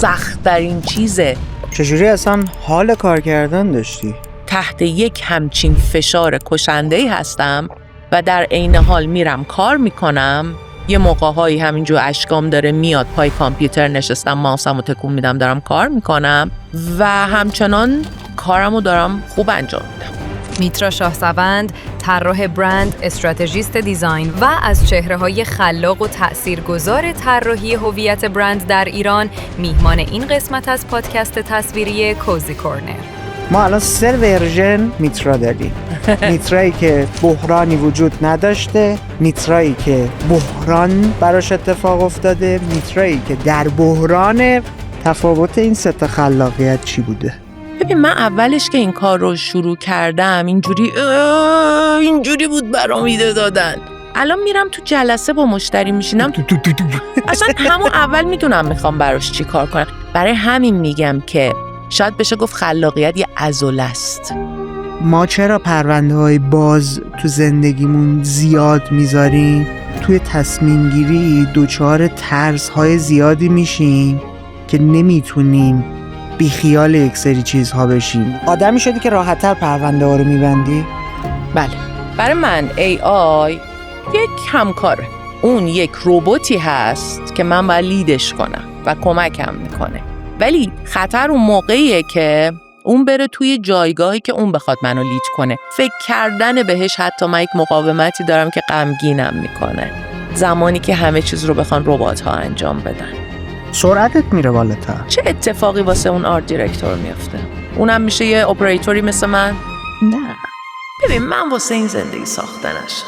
سخت‌ترین چیزه. چجوری اصلا حال کار کردن داشتی؟ تحت یک همچین فشار کشنده‌ای هستم و در عین حال میرم کار میکنم. یه موقع‌هایی همینجور اشکام داره میاد، پای کامپیوتر نشستم، ماوسمو تکون میدم، دارم کار میکنم و همچنان کارمو دارم خوب انجام میدم. میترا شاهسوند، طراح برند، استراتژیست دیزاین و از چهره‌های خلاق و تأثیرگذار طراحی هویت برند در ایران، میهمان این قسمت از پادکست تصویری کوزی کورنر. ما الان 3 ورژن میترا داریم. میترایی که بحرانی وجود نداشته، میترایی که بحران براش اتفاق افتاده، میترایی که در بحران. تفاوت این 3 تا خلاقیت چی بوده؟ ببین من اولش که این کار رو شروع کردم اینجوری بود برام ایده دادن. الان میرم تو جلسه با مشتری میشینم اصلا همون اول میدونم میخوام براش چی کار کنم. برای همین میگم که شاید بشه گفت خلاقیت یه عضله است. ما چرا پرونده‌های باز تو زندگیمون زیاد میذاریم؟ توی تصمیم گیری دچار ترس‌های زیادی میشیم که نمیتونیم بیخیال یک سری چیزها بشیم. آدمی شدی که راحت‌تر پرونده ها رو میبندی؟ بله. برای من AI یک همکاره. اون یک رباتی هست که من باید لیدش کنم و کمکم میکنه. ولی خطر اون موقعیه که اون بره توی جایگاهی که اون بخواد منو لید کنه. فکر کردن بهش حتی من یک مقاومتی دارم که غمگینم میکنه. زمانی که همه چیز رو بخوان ربات‌ها انجام بدن. سرعتت میره بالاتر. چه اتفاقی واسه اون آرت دیرکتور میفته؟ اونم میشه یه اپراتوری مثل من؟ نه. ببین من واسه این زندگی ساخته نشدم.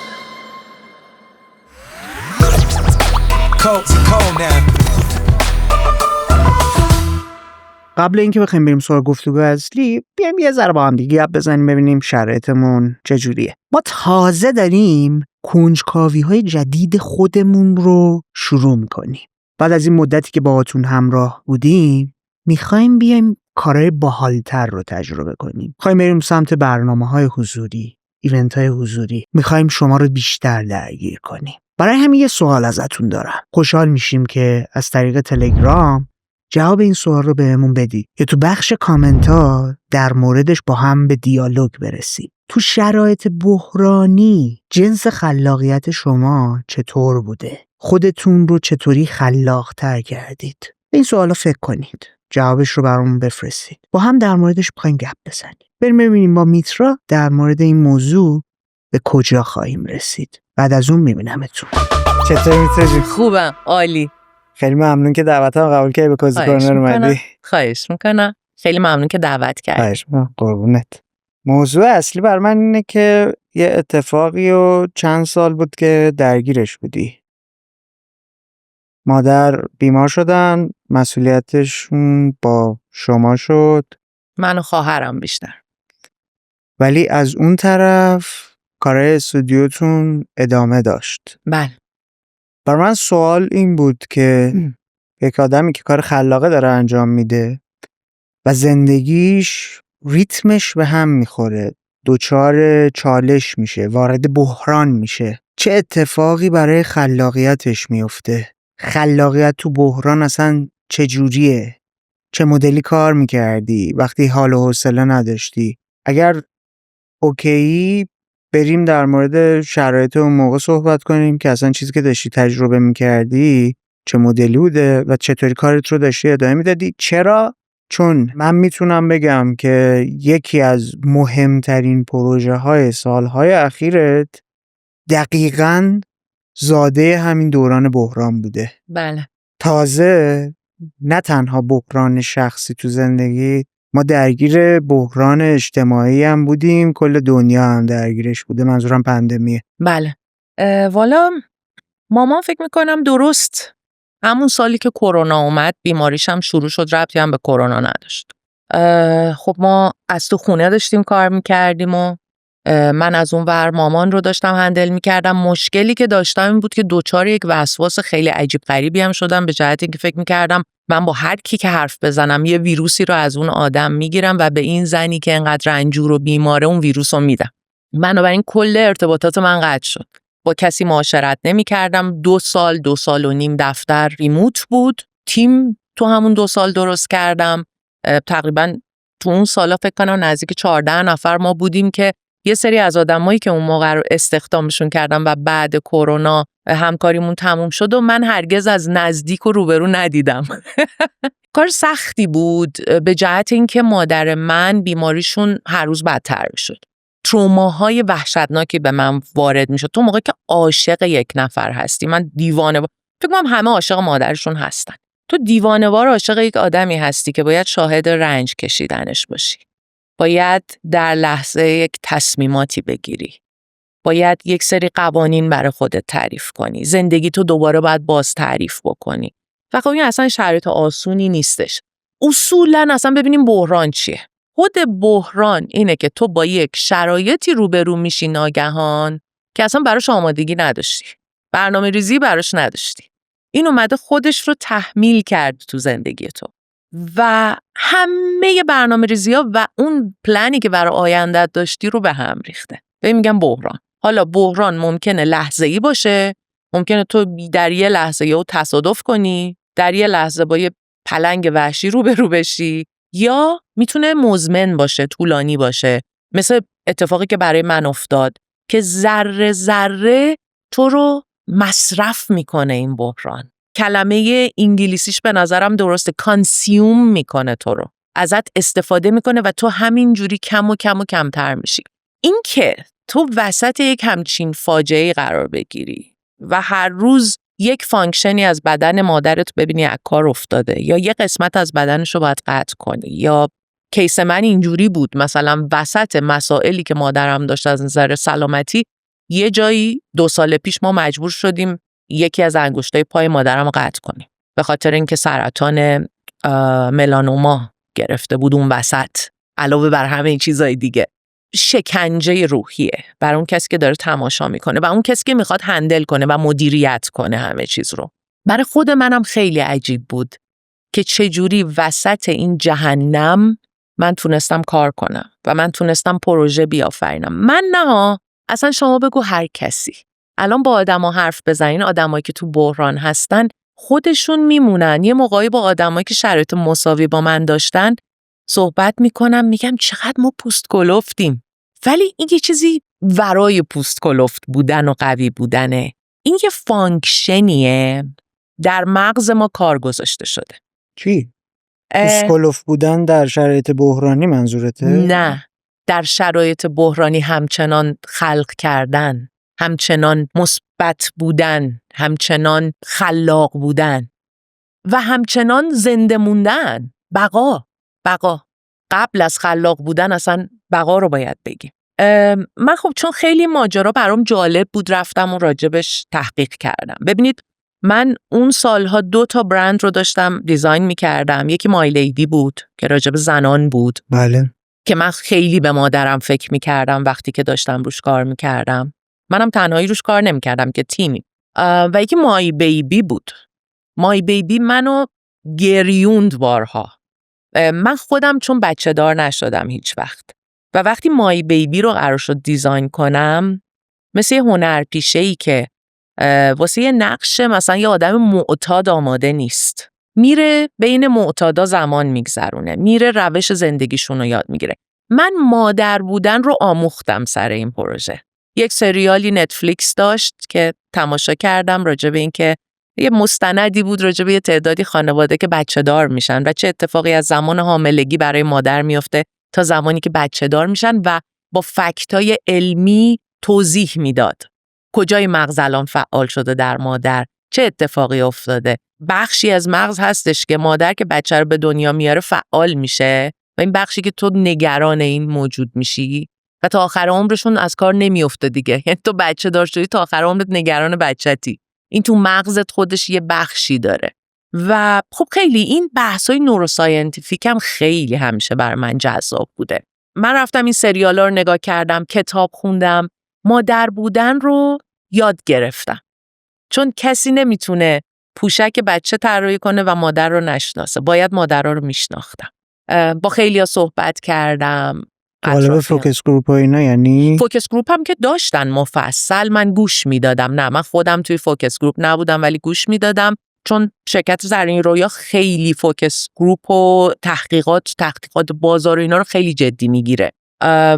قبل اینکه بخوایم بریم سراغ گفتگو اصلی، بیایم یه ذره با هم دیگه گپ بزنیم ببینیم شرایطمون چجوریه. ما تازه داریم کنجکاوی‌های جدید خودمون رو شروع می‌کنیم. بعد از این مدتی که باهاتون همراه بودیم، می‌خوایم بیایم کارهای باحال‌تر رو تجربه کنیم. می‌خوایم بریم سمت برنامه‌های حضوری، ایونت‌های حضوری. می‌خوایم شما رو بیشتر درگیر کنیم. برای همین یه سوال ازتون دارم. خوشحال میشیم که از طریق تلگرام جواب این سوال رو بهمون بدید یا تو بخش کامنت ها در موردش با هم به دیالوگ برسیم. تو شرایط بحرانی جنس خلاقیت شما چطور بوده؟ خودتون رو چطوری خلاق‌تر کردید؟ به این سوالا فکر کنید. جوابش رو برامون بفرستید. با هم در موردش بخوایم گپ بزنیم. بریم ببینیم با میترا در مورد این موضوع به کجا خواهیم رسید. بعد از اون میبینمتون. چطور میترا؟ خوبم، عالی. خیلی ممنون که دعوتم قبول کردی، به کوزی کورنر اومدی. خواهش میکنم. خیلی ممنون که دعوت کردی. خواهش میکنم. قربونت. موضوع اصلی بر من اینه که یه اتفاقی و چند سال بود که درگیرش بودی. مادر بیمار شدن، مسئولیتشون با شما شد. من و خواهرم بیشتر. ولی از اون طرف کارهای استودیوتون ادامه داشت. بله. بر من سوال این بود که یک آدمی که کار خلاقه داره انجام میده و زندگیش ریتمش به هم میخوره، دچار چالش میشه، وارد بحران میشه، چه اتفاقی برای خلاقیتش میفته؟ خلاقیت تو بحران اصلا چجوریه؟ چه مدلی کار میکردی وقتی حال و حوصله نداشتی؟ اگر اوکی بریم در مورد شرایط اون موقع صحبت کنیم که اصلا چیزی که داشتی تجربه میکردی چه مدلی بوده و چطوری کارت رو داشتی ادامه میدادی. چرا؟ چون من میتونم بگم که یکی از مهمترین پروژه های سالهای اخیرت دقیقاً زاده همین دوران بحران بوده. بله. تازه نه تنها بحران شخصی تو زندگی، ما درگیر بحران اجتماعی هم بودیم، کل دنیا هم درگیرش بوده، منظورم پندمیه. بله. والا مامان فکر میکنم درست همون سالی که کرونا اومد بیماریش هم شروع شد، ربطی هم به کرونا نداشت. خب ما از تو خونه داشتیم کار میکردیم و من از اون ور مامان رو داشتم هندل میکردم. مشکلی که داشتم این بود که دوچار یک وسواس خیلی عجیب غریبی هم شدم، به جهت اینکه فکر میکردم من با هر کی که حرف بزنم یه ویروسی رو از اون آدم میگیرم و به این زنی که انقدر رنجور و بیماره اون ویروس رو میدم. بنابراین کل ارتباطات من قطع شد. با کسی معاشرت نمی‌کردم. 2 سال و نیم دفتر ریموت بود. تیم تو همون 2 سال درست کردم. تقریبا تو اون سالا فکر کنم نزدیک 14 نفر ما بودیم که یه سری از آدمایی که اون موقع رو استخدامشون کردم و بعد کرونا همکاریمون تموم شد و من هرگز از نزدیک و روبرو ندیدم. کار سختی بود به جهت اینکه مادر من بیماریشون هر روز بدتر میشد. تروماهای وحشتناکی به من وارد میشد. تو موقعی که عاشق یک نفر هستی، من دیوانه فکر کنم همه عاشق مادرشون هستن. تو دیوانه‌وار عاشق یک آدمی هستی که باید شاهد رنج کشیدنش باشی. باید در لحظه یک تصمیماتی بگیری. باید یک سری قوانین برای خودت تعریف کنی. زندگی تو دوباره باید باز تعریف بکنی. و خب این اصلا شرایط آسونی نیستش. اصولاً اصلا ببینیم بحران چیه. خود بحران اینه که تو با یک شرایطی روبرو میشی ناگهان که اصلا براش آمادگی نداشتی. برنامه ریزی براش نداشتی. این اومده خودش رو تحمیل کرد تو زندگی تو. و همه برنامه ریزی‌ها و اون پلنی که برای آیندت داشتی رو به هم ریخته. به میگم بحران. حالا بحران ممکنه لحظه‌ای باشه، ممکنه تو در یه لحظه یهو تصادف کنی، در یه لحظه با یه پلنگ وحشی روبرو بشی، یا میتونه مزمن باشه، طولانی باشه. مثل اتفاقی که برای من افتاد که ذره ذره تو رو مصرف میکنه این بحران. کلمه انگلیسیش به نظرم درسته، کانسیوم میکنه تو رو. ازت استفاده میکنه و تو همینجوری کم و کمتر میشی. این که تو وسط یک همچین فاجعه‌ای قرار بگیری و هر روز یک فانکشنی از بدن مادرت ببینی از کار افتاده، یا یک قسمت از بدنش رو باید قطع کنی، یا کیس من اینجوری بود، مثلا وسط مسائلی که مادرم داشت از نظر سلامتی، یه جایی 2 سال پیش ما مجبور شدیم یکی از انگشتای پای مادرم رو قطع کنیم به خاطر اینکه سرطان ملانوما گرفته بود اون وسط، علاوه بر همه چیزای دیگه. شکنجه روحیه برای اون کسی که داره تماشا میکنه و اون کسی که میخواد هندل کنه و مدیریت کنه همه چیز رو. برای خود منم خیلی عجیب بود که چجوری وسط این جهنم من تونستم کار کنم و من تونستم پروژه بیافرینم. من نه، اصلا شما بگو هر کسی. الان با آدما حرف بزنین، آدمایی که تو بحران هستن خودشون میمونن. یه موقعی با آدمایی که شرایط مساوی با من داشتن صحبت میکنم، میگم چقدر ما پوست کلفتیم. ولی این یه چیزی ورای پوست کلفت بودن و قوی بودنه. این یه فانکشنیه در مغز ما کار گذاشته شده. چی؟ پوست کلفت بودن در شرایط بحرانی منظورته؟ نه، در شرایط بحرانی همچنان خلق کردن، همچنان مثبت بودن، همچنان خلاق بودن و همچنان زنده موندن. بقا قبل از خلاق بودن اصلا بقا رو باید بگیم. من خب چون خیلی ماجرا برام جالب بود رفتم و راجبش تحقیق کردم. ببینید من اون سالها 2 تا برند رو داشتم دیزاین می‌کردم. یکی مای لیدی بود که راجب زنان بود. بله. که من خیلی به مادرم فکر می‌کردم وقتی که داشتم روش کار می‌کردم. منم تنهایی روش کار نمی‌کردم که تیمی. و یکی مای بیبی بود. مای بیبی منو گریوند بارها. من خودم چون بچه دار نشدم هیچ وقت و وقتی مای بیبی رو قرار شد دیزاین کنم، مثل یه هنرپیشه‌ای که واسه یه نقش مثلا یه آدم معتاد آماده نیست، میره بین معتادا زمان میگذرونه، میره روش زندگیشون رو یاد میگیره. من مادر بودن رو آموختم سر این پروژه. یک سریالی نتفلیکس داشت که تماشا کردم راجع به این که یه مستندی بود راجع به یه تعدادی خانواده که بچه دار میشن و چه اتفاقی از زمان حاملگی برای مادر میفته تا زمانی که بچه دار میشن و با فکتای علمی توضیح میداد کجای مغز الان فعال شده در مادر، چه اتفاقی افتاده. بخشی از مغز هستش که مادر که بچه رو به دنیا میاره فعال میشه و این بخشی که تو نگران این موجود میشی و تا آخر عمرشون از کار نمیفته دیگه. یعنی تو بچه دار شدی تا آخر عمرت نگران بچتی. این تو مغزت خودش یه بخشی داره و خب خیلی این بحثای نوروساینتیفیک هم خیلی همیشه برای من جذاب بوده. من رفتم این سریالا رو نگاه کردم، کتاب خوندم، مادر بودن رو یاد گرفتم. چون کسی نمیتونه پوشک بچه طراحی کنه و مادر رو نشناسه. باید مادرها رو میشناختم. با خیلیا صحبت کردم. طالب فوکس گروپ و اینا؟ یعنی فوکس گروپ هم که داشتن مفصل، من گوش میدادم. نه من خودم توی فوکس گروپ نبودم ولی گوش میدادم، چون شرکت زرین رویا خیلی فوکس گروپ و تحقیقات بازار و اینا رو خیلی جدی میگیره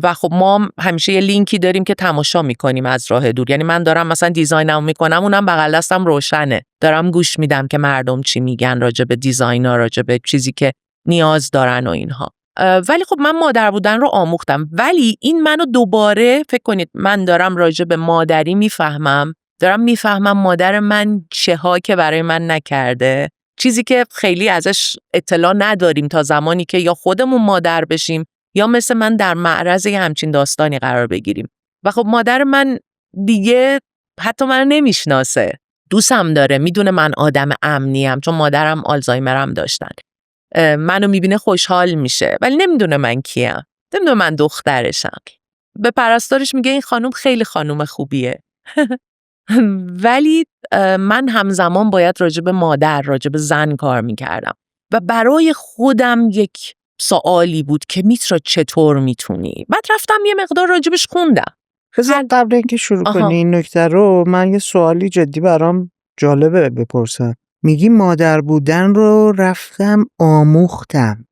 و خب ما همیشه یه لینکی داریم که تماشا میکنیم از راه دور. یعنی من دارم مثلا دیزاینمو میکنم، اونم بغل دستم روشنه، دارم گوش میدم که مردم چی میگن راجع به دیزاینا، راجع به چیزی که نیاز دارن و اینها. ولی خب من مادر بودن رو آموختم، ولی این منو دوباره فکر کنید من دارم راجع به مادری میفهمم، دارم میفهمم مادر من چه ها که برای من نکرده، چیزی که خیلی ازش اطلاع نداریم تا زمانی که یا خودمون مادر بشیم یا مثل من در معرض یه همچین داستانی قرار بگیریم. و خب مادر من دیگه حتی من نمیشناسه، دوستم داره، میدونه من آدم امنیم چون مادرم آلزایمرم داشتن، منو میبینه خوشحال میشه ولی نمیدونه من کیم، نمیدونه من دخترشم. به پرستارش میگه این خانم خیلی خانم خوبیه ولی من همزمان باید راجع به مادر، راجع به زن کار میکردم و برای خودم یک سوالی بود که میترا چطور میتونی. بعد رفتم یه مقدار راجبش خوندم. بذار قبل اینکه شروع کنی این نکته رو، من یه سوالی جدی برام جالبه بپرسم. میگی مادر بودن رو رفتم آموختم،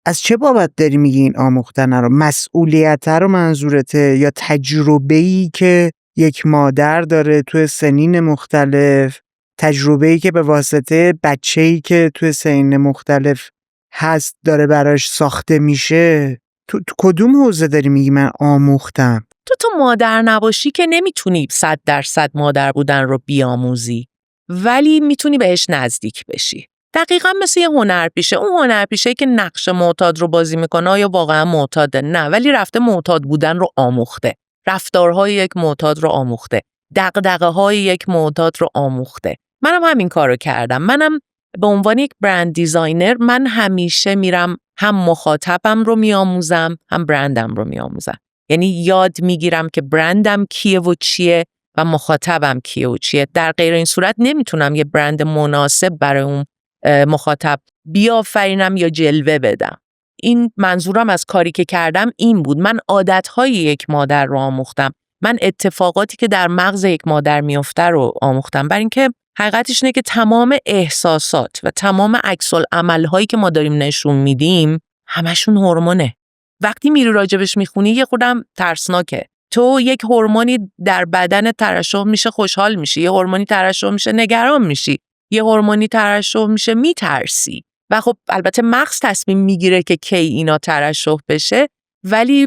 از چه بابت داری میگی این آموختن رو؟ مسئولیت رو منظورته یا تجربه‌ای که یک مادر داره توی سنین مختلف، تجربه‌ای که به واسطه بچه‌ای که توی سنین مختلف هست داره براش ساخته میشه؟ تو کدوم حوزه داری میگی من آموختم؟ تو مادر نباشی که نمیتونی 100% مادر بودن رو بیاموزی، ولی میتونی بهش نزدیک بشی. دقیقاً مثل یه هنرپیشه. اون هنرپیشه‌ای که نقش معتاد رو بازی میکنه آیا واقعا معتاده؟ نه، ولی رفته معتاد بودن رو آموخته، رفتارهای یک معتاد رو آموخته، دغدغه‌های یک معتاد رو آموخته. منم همین کارو کردم. منم به عنوان یک برند دیزاینر من همیشه میرم هم مخاطبم رو میآموزم هم برندم رو میآموزم. یعنی یاد میگیرم که برندم کیه و چیه و مخاطبم کیه و چیه. در غیر این صورت نمیتونم یه برند مناسب برای اون مخاطب بیافرینم یا جلوه بدم. این منظورم از کاری که کردم این بود. من عادتهای یک مادر رو آموختم. من اتفاقاتی که در مغز یک مادر میفته رو آموختم. برای اینکه حقیقتش اینه که تمام احساسات و تمام عکس‌العمل‌هایی که ما داریم نشون میدیم همشون هورمونه. وقتی میری راجبش میخونی یه خودم ترسناکه. تو یک هورمونی در بدن ترشح میشه خوشحال میشی، یه هورمونی ترشح میشه نگران میشی، یه هورمونی ترشح میشه میترسی. و خب البته مغز تصمیم میگیره که کی اینا ترشح بشه، ولی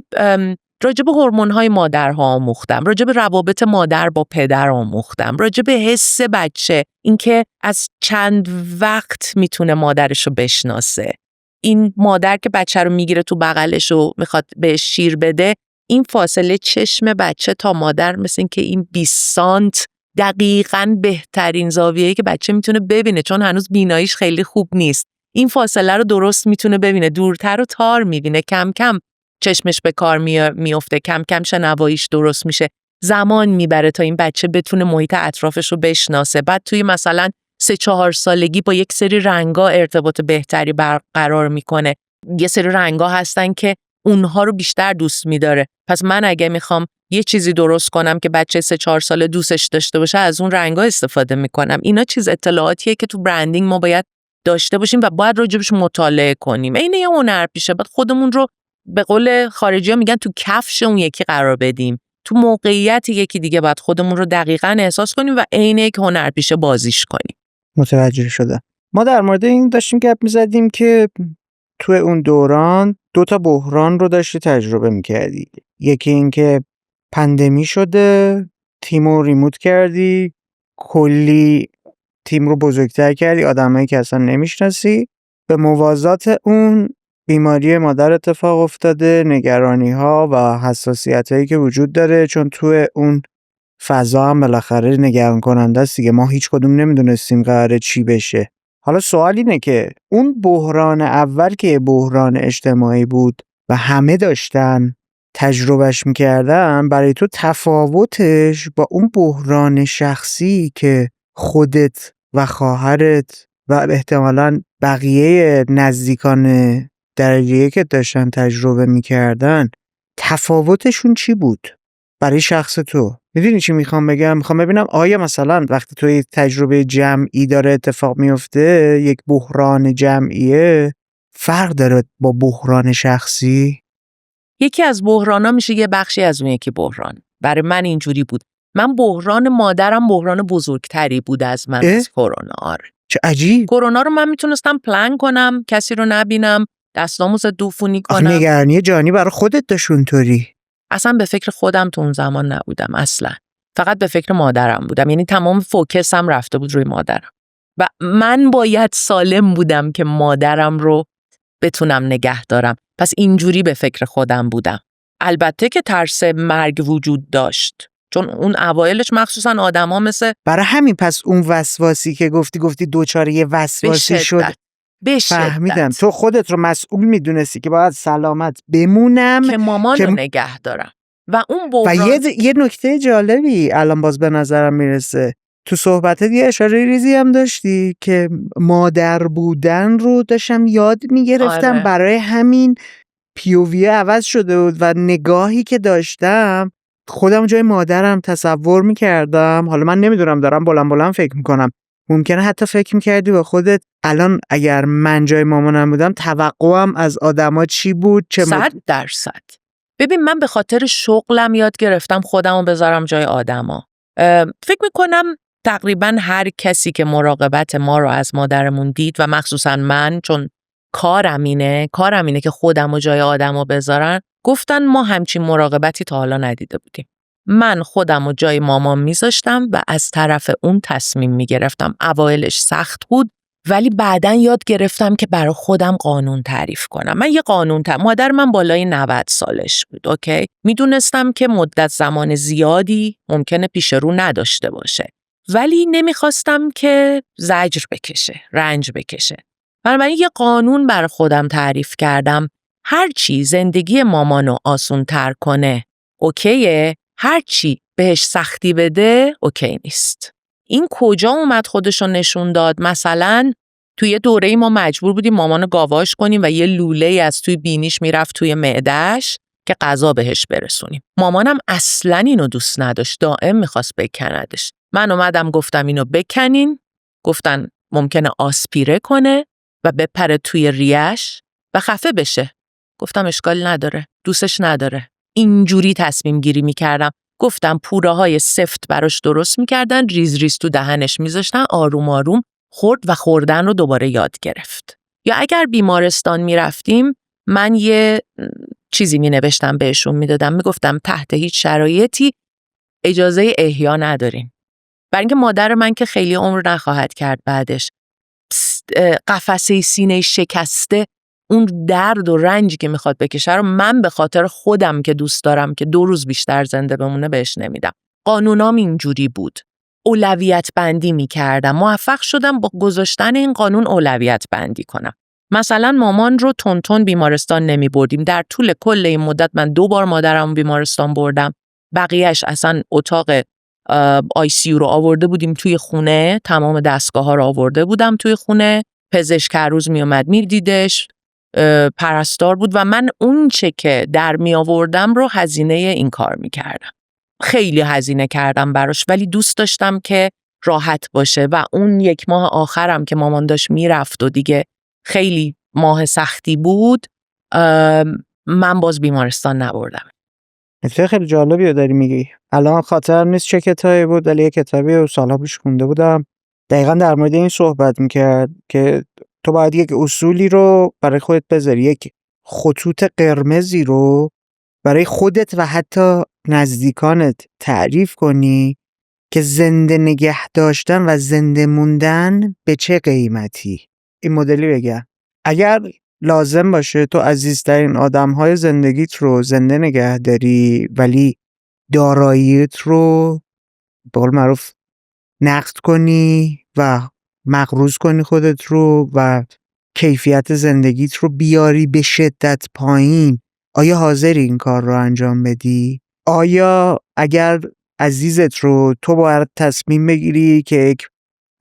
راجب هورمون‌های مادرها آموختم، راجب روابط مادر با پدر آموختم، راجب حس بچه، اینکه از چند وقت میتونه مادرش رو بشناسه. این مادر که بچه رو میگیره تو بغلش و میخواد بهش شیر بده، این فاصله چشم بچه تا مادر مثل این که این 20 سانت دقیقاً بهترین زاویه‌ای که بچه میتونه ببینه، چون هنوز بیناییش خیلی خوب نیست. این فاصله رو درست میتونه ببینه، دورتر رو تار میبینه، کم کم چشمش به کار میفته، کم کم شنواییش درست میشه. زمان میبره تا این بچه بتونه محیط اطرافش رو بشناسه. بعد توی مثلا 3-4 سالگی با یک سری رنگا ارتباط بهتری برقرار میکنه. یه سری رنگا هستن که اونها رو بیشتر دوست میداره. پس من اگه میخوام یه چیزی درست کنم که بچه 3-4 ساله دوستش داشته باشه، از اون رنگا استفاده میکنم. اینا چیز اطلاعاتیه که تو برندینگ ما باید داشته باشیم و باید راجبش مطالعه کنیم. اینه یه هنرپیشه، بعد خودمون رو به قول خارجی‌ها میگن تو کفش اون یکی قرار بدیم، تو موقعیت یکی دیگه باید خودمون رو دقیقاً احساس کنیم و عین یک هنرپیشه بازیش کنیم. متوجه شدم. ما در مورد این داشتیم گپ می‌زدیم که تو اون دوران 2 بحران رو داشتی تجربه می‌کردی. یکی این که پندمی شده، تیمو ریموت کردی، کلی تیم رو بزرگتر کردی، آدمایی که اصلا نمیشناسی. به موازات اون بیماری مادر اتفاق افتاده، نگرانی‌ها و حساسیتایی که وجود داره، چون تو اون فضا هم بالاخره نگران کننده است دیگه. ما هیچ کدوم نمیدونستیم قراره چی بشه. حالا سوال اینه که اون بحران اول که بحران اجتماعی بود و همه داشتن تجربهش میکردن، برای تو تفاوتش با اون بحران شخصی که خودت و خواهرت و احتمالاً بقیه نزدیکان درجه که داشتن تجربه میکردن، تفاوتشون چی بود؟ برای شخص تو. میدونی چی میخوام بگم؟ میخوام ببینم آیا مثلا وقتی تو یک تجربه جمعی داره اتفاق میفته، یک بحران جمعیه، فرق داره با بحران شخصی؟ یکی از بحرانا میشه یه بخشی از اون یکی بحران. برای من اینجوری بود. من بحران مادرم بحران بزرگتری بود از من از کرونا. آره. چه عجیب. کرونا رو من میتونستم پلن کنم، کسی رو نبینم، دستامو ضد عفونی کنم. نگرانی جانی برای خودت داشت اونطوری؟ اصلا به فکر خودم تو اون زمان نبودم اصلا. فقط به فکر مادرم بودم. یعنی تمام فوکسم رفته بود روی مادرم. و من باید سالم بودم که مادرم رو بتونم نگه دارم. پس اینجوری به فکر خودم بودم. البته که ترس مرگ وجود داشت. چون اون اوایلش مخصوصا آدما مثل برای همین پس اون وسواسی که گفتی دوچاره یه وسواسی شد. فهمیدم. تو خودت رو مسئول میدونستی که باید سلامت بمونم که مامان رو نگه دارم. و اون بحران و یه نکته جالبی الان باز به نظرم میرسه. تو صحبتت یه اشاره ریزی هم داشتی که مادر بودن رو داشتم یاد میگرفتم. آره. برای همین پیووی عوض شده بود و نگاهی که داشتم خودم جای مادرم تصور میکردم. حالا من نمیدونم، دارم بلند فکر میکنم. ممکنه حتی فکر میکردی با خودت الان اگر من جای مامانم بودم توقعم از آدما چی بود؟ 100%. ببین من به خاطر شغلم یاد گرفتم خودمو بذارم جای آدما. فکر میکنم تقریبا هر کسی که مراقبت ما رو از مادرمون دید و مخصوصا من، چون کارم اینه که خودمو جای آدما بذارن، گفتن ما همچین مراقبتی تا حالا ندیده بودیم. من خودمو جای مامان میذاشتم و از طرف اون تصمیم میگرفتم. اوایلش سخت بود ولی بعدن یاد گرفتم که برای خودم قانون تعریف کنم. من یه مادر من بالای 90 سالش بود. اوکی؟ میدونستم که مدت زمان زیادی ممکنه پیش رو نداشته باشه. ولی نمیخواستم که زجر بکشه، رنج بکشه. بنابراین یه قانون برای خودم تعریف کردم. هر چی زندگی مامانو آسون تر کنه اوکیه، هر چی بهش سختی بده اوکی نیست. این کجا اومد خودشو نشون داد؟ مثلا توی دوره ما مجبور بودیم مامانو گاواش کنیم و یه لوله از توی بینیش میرفت توی معده‌اش که غذا بهش برسونیم. مامانم اصلاً اینو دوست نداشت، دائم میخواست بکندش. من اومدم گفتم اینو بکنین، گفتن ممکنه آسپیره کنه و بپره توی ریش و خفه بشه. گفتم اشکال نداره، دوستش نداره. اینجوری تصمیم گیری میکردم. گفتم پوره های سفت براش درست میکردن، ریز ریز تو دهنش میذاشتن، آروم آروم خورد و خوردن رو دوباره یاد گرفت. یا اگر بیمارستان میرفتیم من یه چیزی مینوشتم بهشون میدادم، میگفتم تحت هیچ شرایطی اجازه احیا نداریم. برای اینکه مادر من که خیلی عمر نخواهد کرد بعدش، قفسه سینه شکسته، اون درد و رنجی که میخواد بکشه رو من به خاطر خودم که دوست دارم که 2 روز بیشتر زنده بمونه بهش نمیدم. قانونام اینجوری بود. اولویت بندی میکردم. موفق شدم با گذاشتن این قانون اولویت بندی کنم. مثلا مامان رو تون بیمارستان نمی بردیم. در طول کل این مدت من 2 بار مادرم بیمارستان بردم. بقیهش اصلا اتاق ICU رو آورده بودیم توی خونه. تمام دستگاه ها رو آورده بودم توی خونه. پزشک هر روز می اومد میدیدش. پرستار بود و من اون چه که در می آوردم رو هزینه این کار می کردم. خیلی هزینه کردم براش ولی دوست داشتم که راحت باشه و اون 1 ماه آخرم که مامان داشت میرفت و دیگه خیلی ماه سختی بود، من باز بیمارستان نبردم. نکته خیلی جالبی رو داری میگی. الان خاطر نیست چه کتابی بود ولی یه کتابی رو سالها پیش خونده بودم دقیقاً در مورد این صحبت میکرد که تو باید یک اصولی رو برای خودت بذاری، یک خطوط قرمزی رو برای خودت و حتی نزدیکانت تعریف کنی که زنده نگه داشتن و زنده موندن به چه قیمتی. این مدلی بگم اگر لازم باشه تو عزیزترین آدم‌های زندگیت رو زنده نگه داری ولی داراییت رو به قول معروف نقد کنی و مقروض کنی خودت رو و کیفیت زندگیت رو بیاری به شدت پایین، آیا حاضری این کار رو انجام بدی؟ آیا اگر عزیزت رو تو باید تصمیم بگیری که یک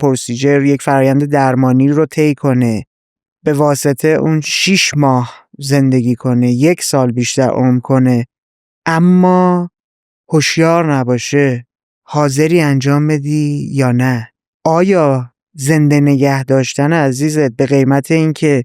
پروسیجر، یک فرآیند درمانی رو طی کنه، به واسطه اون 6 ماه زندگی کنه، 1 سال بیشتر عمر کنه، اما هوشیار نباشه حاضری انجام بدی یا نه؟ آیا زنده نگه داشتن عزیزت به قیمت اینکه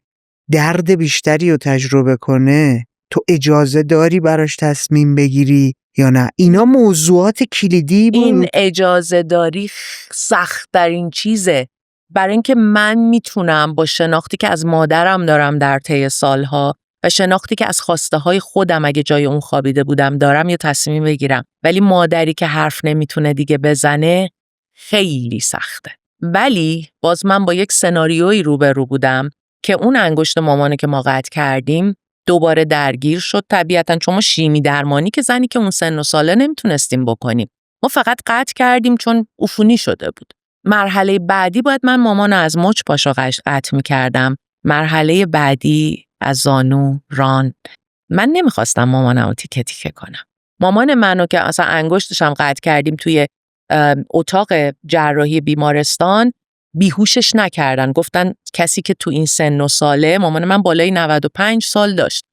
درد بیشتری رو تجربه کنه تو اجازه داری براش تصمیم بگیری یا نه؟ اینا موضوعات کلیدی بود. این اجازه داری سخت ترین چیزه، برای اینکه من میتونم با شناختی که از مادرم دارم در طی سالها و شناختی که از خواسته های خودم اگه جای اون خوابیده بودم دارم یه تصمیم بگیرم، ولی مادری که حرف نمیتونه دیگه بزنه خیلی سخته. ولی باز من با یک سناریویی روبرو بودم که اون انگشت مامانه که ما قطع کردیم دوباره درگیر شد طبیعتاً، چون ما شیمی درمانی که زنی که اون سن و ساله نمیتونستیم بکنیم، ما فقط قطع کردیم چون عفونی شده بود. مرحله بعدی باید من مامانو از مچ پاشو قطع میکردم، مرحله بعدی از زانو، ران. من نمیخواستم مامانم رو تیکه تیکه کنم. مامان منو که اصلا انگشتشم قطع کردیم توی اتاق جراحی بیمارستان، بیهوشش نکردن، گفتن کسی که تو این سن و ساله، مامان من بالای 95 سال داشت،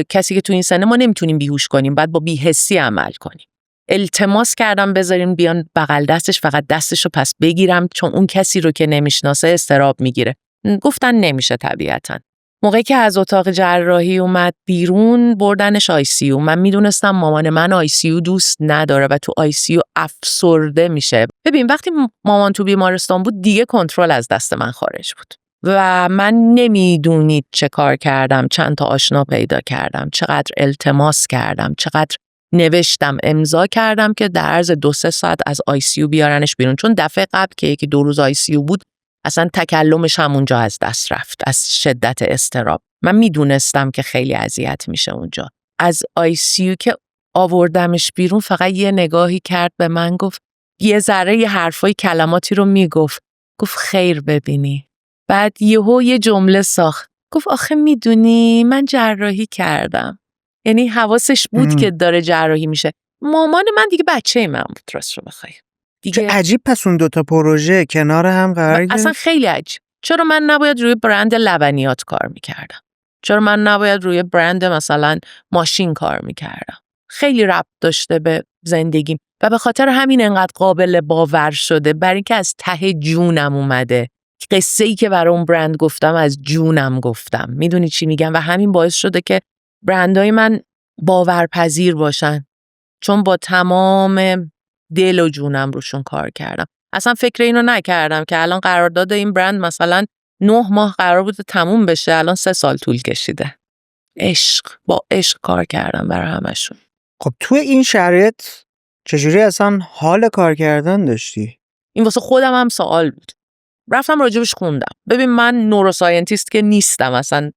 کسی که تو این سنه ما نمیتونیم بیهوش کنیم، بعد با بی‌حسی عمل کنیم. التماس کردم بذارین بیان بغل دستش، فقط دستشو پس بگیرم چون اون کسی رو که نمیشناسه استراب میگیره. گفتن نمیشه طبیعتاً. موقعی که از اتاق جراحی اومد بیرون بردنش ICU. من میدونستم مامان من ICU دوست نداره و تو ICU افسرده میشه. ببین وقتی مامان تو بیمارستان بود دیگه کنترل از دست من خارج بود و من نمیدونید چه کار کردم، چند تا آشنا پیدا کردم، چقدر التماس کردم، چقدر نوشتم، امضا کردم که در عرض 2-3 ساعت از ICU بیارنش بیرون، چون دفعه قبل که یکی 2 روز ICU بود اصلا تکلمش همونجا از دست رفت از شدت اضطراب. من میدونستم که خیلی اذیت میشه اونجا. از ICU که آوردمش بیرون فقط یه نگاهی کرد به من، گفت یه ذره یه حرفای کلماتی رو میگفت، گفت خیر ببینی. بعد یهو یه جمله ساخت، گفت آخه میدونی من جراحی کردم. یعنی حواسش بود که داره جراحی میشه. مامان من دیگه بچه من بود راست رو بخوای. چه عجیب، پس اون 2 تا پروژه کنار هم قرار گرفت. اصلا خیلی عجیب. چرا من نباید روی برند لبنیات کار میکردم؟ چرا من نباید روی برند مثلا ماشین کار میکردم؟ خیلی ربط داشته به زندگیم و به خاطر همین انقدر قابل باور شده، برای اینکه از ته جونم اومده. قصه‌ای که برای اون برند گفتم از جونم گفتم. میدونی چی میگم؟ و همین باعث شده که برندهای من باورپذیر باشن، چون با تمام دل و جونم روشون کار کردم. اصلا فکر اینو نکردم که الان قرارداد این برند مثلا 9 ماه قرار بود تموم بشه، الان 3 سال طول کشیده. با عشق کار کردم برای همشون. خب توی این شرایط چجوری اصلا حال کار کردن داشتی؟ این واسه خودم هم سوال بود. رفتم راجبش خوندم. ببین من نوروساینتیست که نیستم، اصلا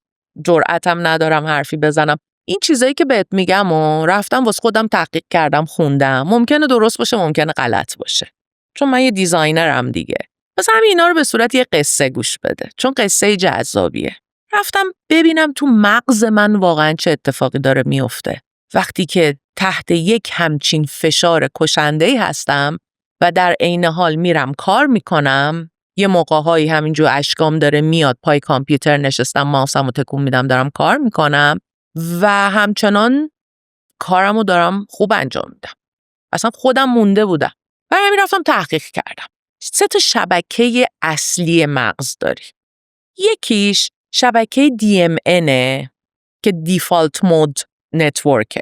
جرأتم ندارم حرفی بزنم. این چیزایی که بهت میگم و رفتم واسه خودم تحقیق کردم، خوندم. ممکنه درست باشه، ممکنه غلط باشه، چون من یه دیزاینرم دیگه. پس همین اینا رو به صورت یه قصه گوش بده، چون قصه جذابیه. رفتم ببینم تو مغز من واقعا چه اتفاقی داره میفته وقتی که تحت یک همچین فشار کشنده‌ای هستم و در عین حال میرم کار میکنم. یه موقع‌هایی همینجور اشکام داره میاد، پای کامپیوتر نشستم، ماوسمو تکون میدم، دارم کار میکنم و همچنان کارمو دارم خوب انجام میدم. اصلا خودم مونده بودم. برای همین رفتم تحقیق کردم. 3 تا شبکه اصلی مغز داری. یکیش شبکه DMN که دیفالت مود نتورکه.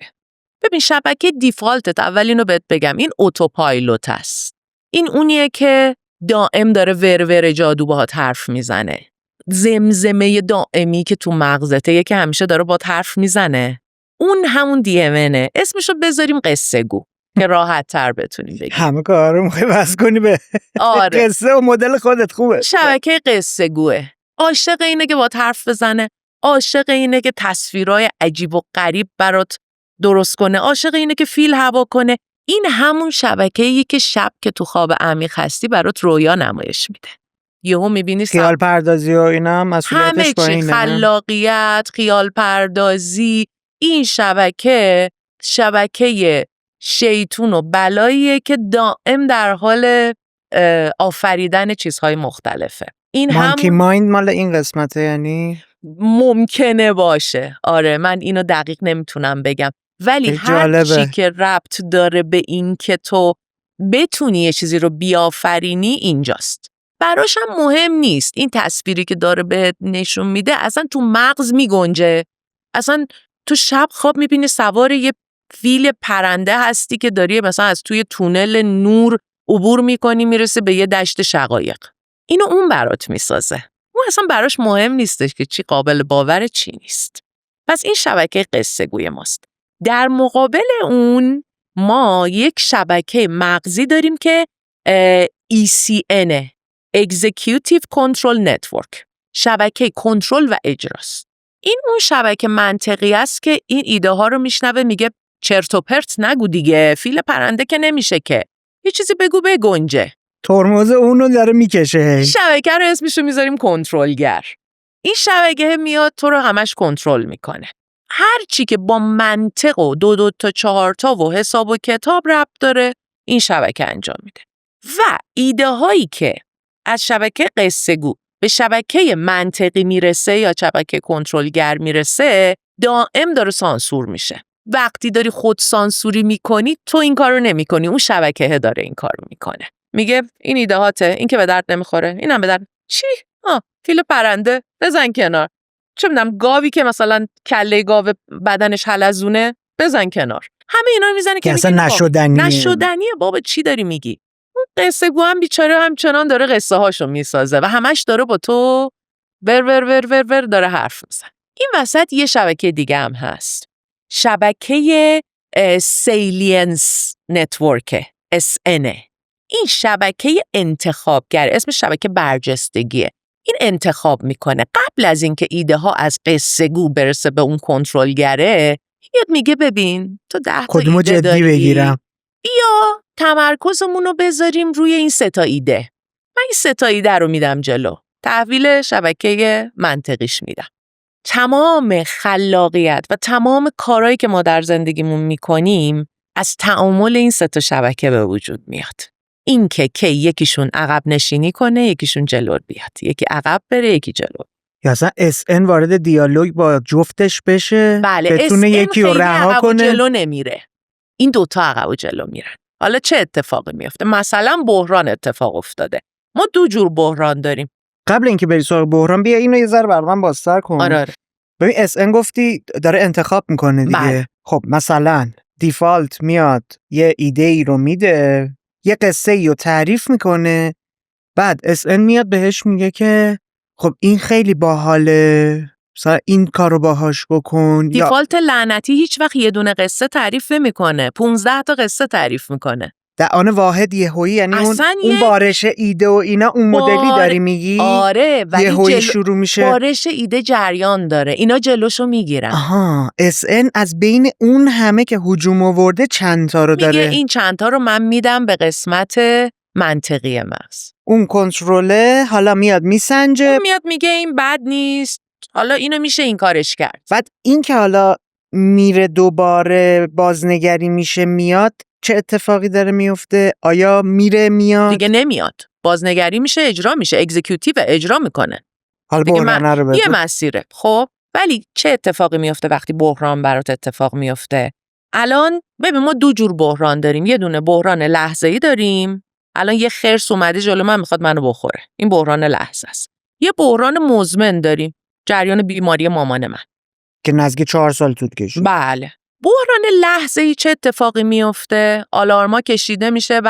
ببین شبکه دیفالتت، اول اینو بهت بگم، این اتوپایلوت است. این اونیه که دائم داره ور جادو باهات حرف میزنه. زمزمه دائمی که تو مغزته که همیشه داره باهات حرف میزنه. اون همون DMNه. اسمشو بذاریم قصه گو که راحت تر بتونی بگی. همه کار رو میخوای بس کنی به آره. قصه و مدل خودت خوبه. شبکه قصه گوه. عاشق اینه که باهات حرف بزنه. عاشق اینه که تصویرای عجیب و غریب برات درست کنه. عاشق اینه که فیل هوا کنه. این همون شبکه‌ایه که شب که تو خواب عمیق هستی برات رویا نمایش میده. یهو میبینی خیال پردازی و اینا مسئولیتش با اینه. خلاقیت، خیال پردازی. این شبکه شیطون و بلاییه که دائم در حال آفریدن چیزهای مختلفه. این مانکی مایند مال این قسمته، یعنی ممکنه باشه. آره من اینو دقیق نمیتونم بگم، ولی هر چی که ربط داره به این که تو بتونی یه چیزی رو بیافرینی اینجاست. براش هم مهم نیست این تصویری که داره بهت نشون میده اصلا تو مغز میگنجه. اصلا تو شب خواب میبینی سوار یه فیل پرنده هستی که داری مثلا از توی تونل نور عبور میکنی میرسه به یه دشت شقایق. اینو اون برات میسازه. اون اصلا براش مهم نیستش که چی قابل باوره چی نیست. پس این شبکه قصه گوی ماست. در مقابل اون ما یک شبکه مغزی داریم که ECN Executive Control Network، شبکه کنترل و اجراست. این اون شبکه منطقی است که این ایده ها رو میشنوه میگه چرت و پرت نگو دیگه، فیل پرنده که نمیشه که، یه چیزی بگو بگنجه. ترمز اونو داره میکشه. شبکه رو اسمشو میذاریم کنترلگر. این شبکه میاد تو رو همش کنترل میکنه. هر چی که با منطق و 2 تا 4 تا و حساب و کتاب ربط داره این شبکه انجام میده. و ایده هایی که از شبکه قصه گو به شبکه منطقی میرسه یا شبکه کنترلگر میرسه دائم داره سانسور میشه. وقتی داری خود سانسوری میکنی تو این کارو نمیکنی، اون شبکه داره این کارو میکنه. میگه این ایدهاته، این که به درد نمیخوره، اینم به درد چی؟ فیل پرنده بزن کنار. چه میدونم گاوی که مثلا کله گاو بدنش حلزونه بزن کنار. همه اینا رو میزنه که اصلا نشدنیه. بابا چی داری میگی؟ اون قصه گو هم بیچاره همچنان داره قصه هاشو میسازه و همش داره با تو ور داره حرف میزنه. این وسط یه شبکه دیگه هم هست. شبکه سیلینس نتورک SN. این شبکه انتخابگر، اسم شبکه برجستگیه. این انتخاب میکنه قبل از اینکه ایده ها از قصه گو برسه به اون کنترلگره، یاد میگه ببین تو 10 تا کدومو ایده جدی داری، بگیرم، بیا تمرکزمون رو بذاریم روی این 3 تا ایده. من این 3 تا ایده رو میدم جلو، تحویل شبکه منطقیش میدم. تمام خلاقیت و تمام کارهایی که ما در زندگیمون میکنیم از تعامل این 3 تا شبکه به وجود میاد. این که یکیشون عقب نشینی کنه، یکیشون جلو بیاد، یکی عقب بره، یکی جلو. یا اصلا SN وارد دیالوگ با جفتش بشه، بله، بتونه یکی رو رها کنه. جلو نمیره. این 2 تا عقب و جلو میرن. حالا چه اتفاقی میفته؟ مثلا بحران اتفاق افتاده. ما 2 جور بحران داریم. قبل اینکه بری سراغ بحران بیا اینو یه ذره برام بازتر کن. آره. ببین SN گفتی داره انتخاب میکنه دیگه. بله. خب مثلا دیفالت میاد یه ایده ای رو میده، یه قصه ای رو تعریف میکنه، بعد SN میاد بهش میگه که خب این خیلی باحاله، مثلا این کارو باهاش بکن. دیفالت لعنتی هیچ وقت یه دونه قصه تعریف نمیکنه، 15 تا قصه تعریف میکنه. در آن واحد یهویی، یعنی اون بارش ایده و اینا اون مدلی داری میگی؟ آره، ولی یهویی شروع میشه. بارش ایده جریان داره، اینا جلوشو میگیرن. آها، SN از بین اون همه که هجوم آورده چند تا رو داره. میگه این چند تا رو من میدم به قسمت منطقی مغز. اون کنترله حالا میاد میسنجه، اون میاد میگه این بد نیست، حالا اینو میشه این کارش کرد. بعد این که حالا میره دوباره بازنگری میشه میاد، چه اتفاقی داره میفته؟ آیا میره میاد؟ دیگه نمیاد، بازنگری میشه، اجرا میشه، اگزیکیوتیو اجرا میکنه. حالا بحران رو بگو. یه مسیره. خب ولی چه اتفاقی میفته وقتی بحران برات اتفاق میفته؟ الان ببین ما 2 جور بحران داریم. یه دونه بحران لحظه‌ای داریم. الان یه خرس اومده جلو من میخواد منو بخوره، این بحران لحظه است. یه بحران مزمن داریم، جریان بیماری مامان من که نزدیک 4 سال طول کشید. بله. بحران لحظه‌ای چه اتفاقی میفته؟ آلارما کشیده میشه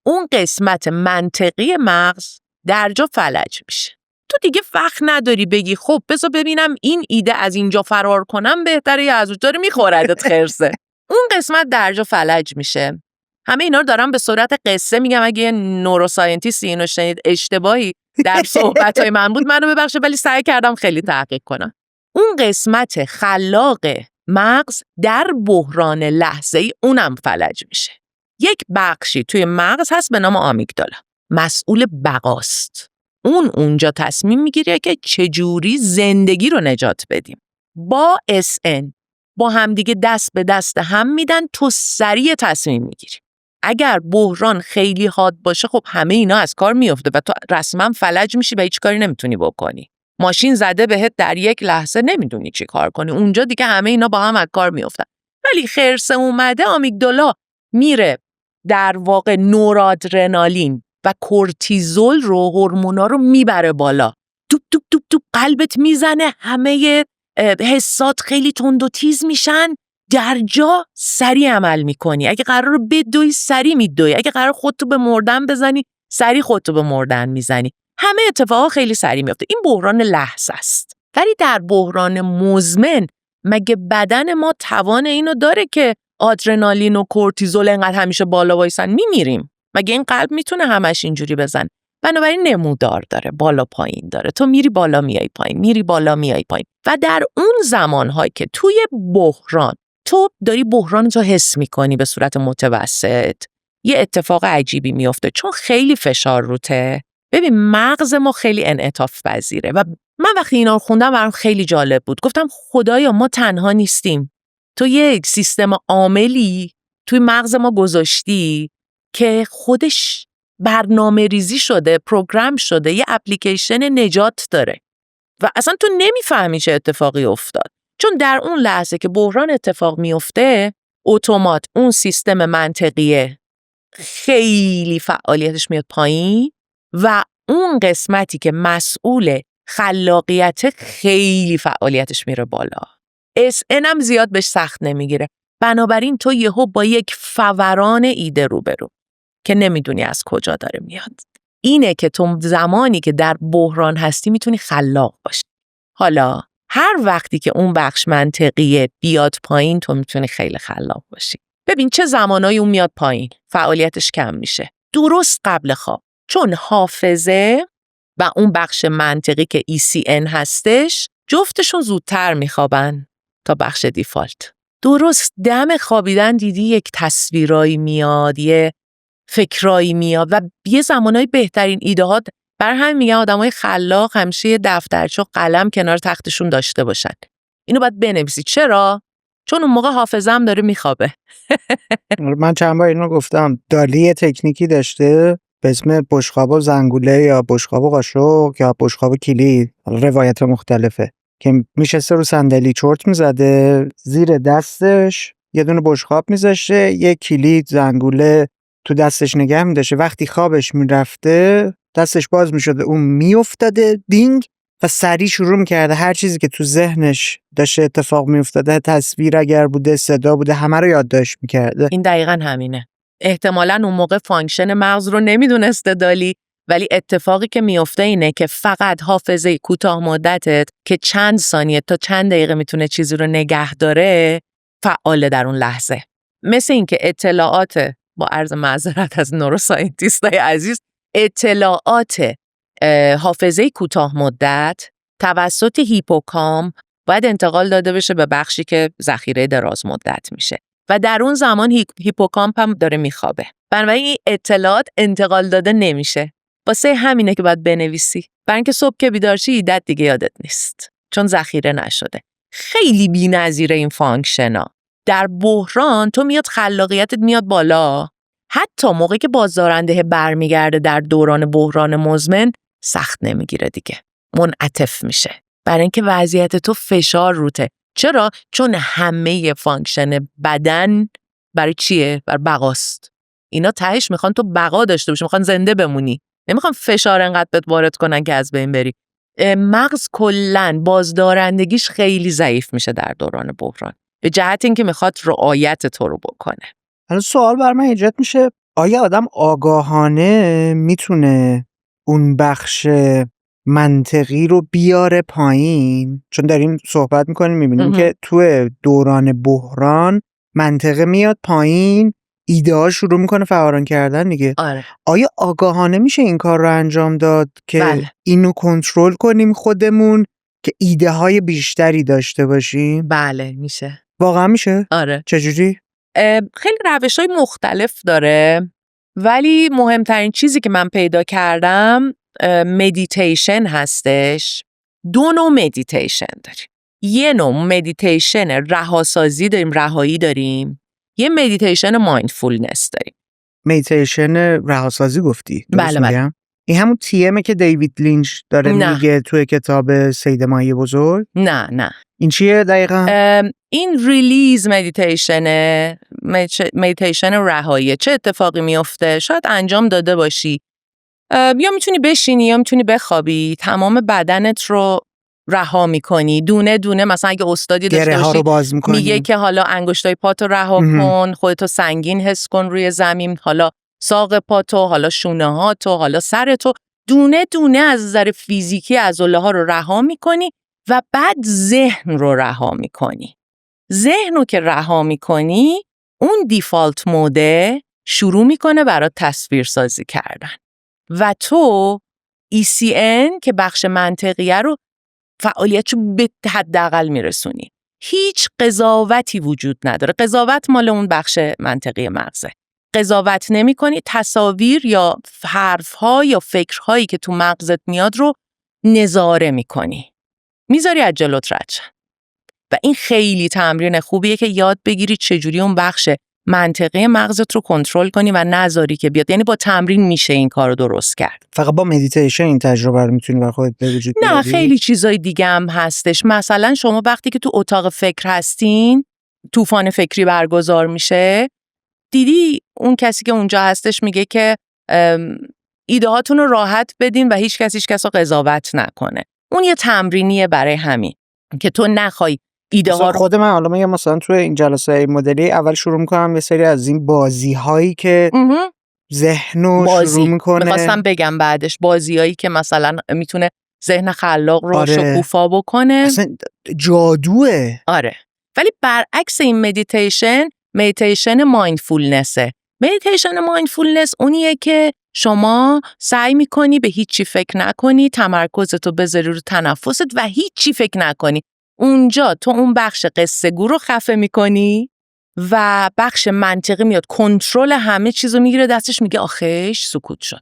اون قسمت منطقی مغز در جا فلج میشه. تو دیگه وقت نداری بگی خب بذار ببینم این ایده از اینجا فرار کنم بهتره یا از اونجا رو میخوردت خرسه. اون قسمت در جا فلج میشه. همه اینا رو دارم به صورت قصه میگم، اگه نوروساینتیست اینو شنید اشتباهی در صحبت‌های من بود منو ببخشه، ولی سعی کردم خیلی تحقیق کنم. اون قسمت خلاق مغز در بحران لحظه‌ای اونم فلج میشه. یک بخشی توی مغز هست به نام آمیگدالا، مسئول بقاست. اون اونجا تصمیم میگیره که چجوری زندگی رو نجات بدیم. با SN با همدیگه دست به دست هم میدن، تو سریع تصمیم میگیری. اگر بحران خیلی حاد باشه خب همه اینا از کار میفته و تو رسما فلج میشی و هیچ کاری نمیتونی بکنی. ماشین زده بهت در یک لحظه نمیدونی چی کار کنی. اونجا دیگه همه اینا با هم از کار میافتن. ولی خرس اومده، آمیگدالا میره در واقع نورادرنالین و کورتیزول رو، هورمونا رو میبره بالا. دوب دوب دوب دوب قلبت میزنه، همه حسات خیلی تند و تیز میشن، در جا سریع عمل میکنی. اگه قرار بدوی سریع میدوی، اگه قرار خودتو به مردن بزنی سریع خودتو به مردن میزنی. همه اتفاقا خیلی سریع میفته. این بحران لحظه است. ولی در بحران مزمن مگه بدن ما توان اینو داره که آدرنالین و کورتیزول انقدر همیشه بالا وایسن؟ میمیریم. مگه این قلب میتونه همش اینجوری بزن؟ بنابراین نمودار داره، بالا پایین داره. تو میری بالا میای پایین، میری بالا میای پایین. و در اون زمانهایی که توی بحران تو داری بحرانتو حس میکنی به صورت متوسط، یه اتفاق عجیبی میفته، چون خیلی فشار روته. ببین مغز ما خیلی انعطاف پذیره و من وقتی اینا رو خوندم برام خیلی جالب بود. گفتم خدایا ما تنها نیستیم. تو یه سیستم عاملی توی مغز ما گذاشتی که خودش برنامه ریزی شده، پروگرام شده، یه اپلیکیشن نجات داره و اصلا تو نمیفهمی چه اتفاقی افتاد. چون در اون لحظه که بحران اتفاق میفته، اتومات اون سیستم منطقیه خیلی فعالیتش میاد پایین و اون قسمتی که مسئول خلاقیت خیلی فعالیتش میره بالا. SN هم زیاد بهش سخت نمیگیره. بنابراین تو یهو با یک فوران ایده روبرو که نمیدونی از کجا داره میاد. اینه که تو زمانی که در بحران هستی میتونی خلاق باشی. حالا هر وقتی که اون بخش منطقیه بیاد پایین، تو میتونی خیلی خلاق باشی. ببین چه زمانایی اون میاد پایین، فعالیتش کم میشه. درست قبل خواب. چون حافظه و اون بخش منطقی که ECN هستش، جفتشون زودتر میخوابن تا بخش دیفالت. درست دم خوابیدن دیدی یک تصویرایی میاد، یه فکرایی میاد و یه زمانای بهترین ایده ها. بر همین میگن آدمای خلاق همیشه یه دفترچه و قلم کنار تختشون داشته باشن. اینو باید بنویسی. چرا؟ چون اون موقع حافظه‌ام داره میخوابه. من چند بار اینو گفتم. دالی یه تکنیکی داشته به اسم بشقاب و زنگوله یا بشقاب و قاشق یا بشقاب و کلید، روایت مختلفه، که میشسته رو صندلی چرت میزده، زیر دستش یه دونه بشقاب میذاشته، یه کلید زنگوله تو دستش نگه میداشته. وقتی خوابش میرفته دستش باز میشده، اون میافتاده دینگ و سریع شروع میکرده هر چیزی که تو ذهنش داشته اتفاق میافتاده، تصویر اگر بوده، صدا بوده، همه رو یادداشت میکرده. این دقیقاً همینه. احتمالاً اون موقع فانکشن مغز رو نمیدونسته دالی، ولی اتفاقی که میفته اینه که فقط حافظه کوتاه مدتت که چند ثانیه تا چند دقیقه میتونه چیزی رو نگه داره، فعال در اون لحظه. مثل این که اطلاعات، با عرض معذرت از نوروساینتیستای عزیز، اطلاعات حافظه کوتاه مدت توسط هیپوکامپ باید انتقال داده بشه به بخشی که ذخیره دراز مدت میشه و در اون زمان هیپوکامپ هم داره میخوابه. بنابراین این اطلاعات انتقال داده نمیشه. واسه همینه که باید بنویسی. برای اینکه صبح که بیدار شی ایده‌ت دیگه یادت نیست، چون ذخیره نشده. خیلی بی‌نظیره این فانکشنا. در بحران تو میاد خلاقیتت میاد بالا. حتی موقعی که بازدارنده برمیگرده در دوران بحران مزمن، سخت نمیگیره دیگه، منعطف میشه، برای اینکه وضعیت تو فشار روته. چرا؟ چون همه فانکشن بدن برای چیه؟ برای بقاست. اینا تهش میخوان تو بقا داشته باشی، میخوان زنده بمونی، نمیخوان فشار انقدر بهت وارد کنن که از بین بری. مغز کلاً بازدارندگیش خیلی ضعیف میشه در دوران بحران، به جهت اینکه میخواد رعایت تو رو بکنه. حالا سوال بر من ایجاد میشه، آیا آدم آگاهانه میتونه اون بخش منطقی رو بیاره پایین؟ چون داریم صحبت میکنیم میبینیم که تو دوران بحران منطقه میاد پایین، ایده ها شروع میکنه فوران کردن دیگه. آره. آیا آگاهانه میشه این کار رو انجام داد که بله. اینو کنترل کنیم خودمون که ایده های بیشتری داشته باشیم؟ بله میشه. واقعا میشه؟ آره. چجوری؟ خیلی روش‌های مختلف داره، ولی مهمترین چیزی که من پیدا کردم مدیتیشن هستش. دو نوع مدیتیشن داریم. یه نوع مدیتیشن رهاسازی داریم، رهایی داریم. یه مدیتیشن مایندفولنس داریم. مدیتیشن رهاسازی گفتی؟ بله بله. این همون TMه که دیوید لینچ داره میگه توی کتاب صید ماهی بزرگ؟ نه. این چیه دقیقا؟ این ریلیز مدیتیشن رهایی. چه اتفاقی میفته؟ شاید انجام داده باشی، یا میتونی بشینی یا میتونی بخوابی، تمام بدنت رو رها میکنی دونه دونه. مثلا اگه استادی داشته باشی میگه که حالا انگشتای پاتو رها کن، خودتو سنگین حس کن روی زمین، حالا ساق پاتو، حالا شونه هاتو، حالا سرتو، دونه دونه از نظر فیزیکی عضله ها رو رها میکنی و بعد ذهن رو رها میکنی. ذهن رو که رها میکنی، اون دیفالت موده شروع میکنه برات تصویر سازی کردن و تو ECN که بخش منطقیه رو فعالیتشو به حداقل میرسونی. هیچ قضاوتی وجود نداره. قضاوت مال اون بخش منطقی مغزه. قضاوت نمی کنی، تصاویر یا حرفها یا فکرهایی که تو مغزت میاد رو نظاره میکنی، میذاری از جلوت رد شن. و این خیلی تمرین خوبیه که یاد بگیری چجوری اون بخش منطقی مغزت رو کنترل کنی و نذاری که بیاد. یعنی با تمرین میشه این کار رو درست کرد. فقط با مدیتیشن این تجربه رو میتونی برای خودت به وجود بیاری؟ نه، خیلی چیزای دیگه هم هستش. مثلا شما وقتی که تو اتاق فکر هستین، طوفان فکری برگزار میشه، دیدی اون کسی که اونجا هستش میگه که ایده هاتون رو راحت بدین و هیچ کس رو قضاوت نکنه. اون یه تمرینیه برای همین که تو نخوای ایده ها رو. خود من حالا میگم مثلا تو این جلسه مدلی اول شروع میکنم یه سری از این بازی هایی که ذهنو شروع میکنه. میخواستم بگم بعدش بازیایی که مثلا میتونه ذهن خلاق رو شکوفا بکنه. اصلا جادوه. آره. ولی برعکس این مدیتیشن مایندفولنسه. مدیتیشن مایندفولنس اونیه که شما سعی میکنی به هیچی فکر نکنی، تمرکزتو بذاری رو تنفست و هیچی فکر نکنی. اونجا تو اون بخش قصه گو رو خفه میکنی و بخش منطقی میاد کنترل همه چیزو میگیره دستش، میگه آخیش سکوت شد،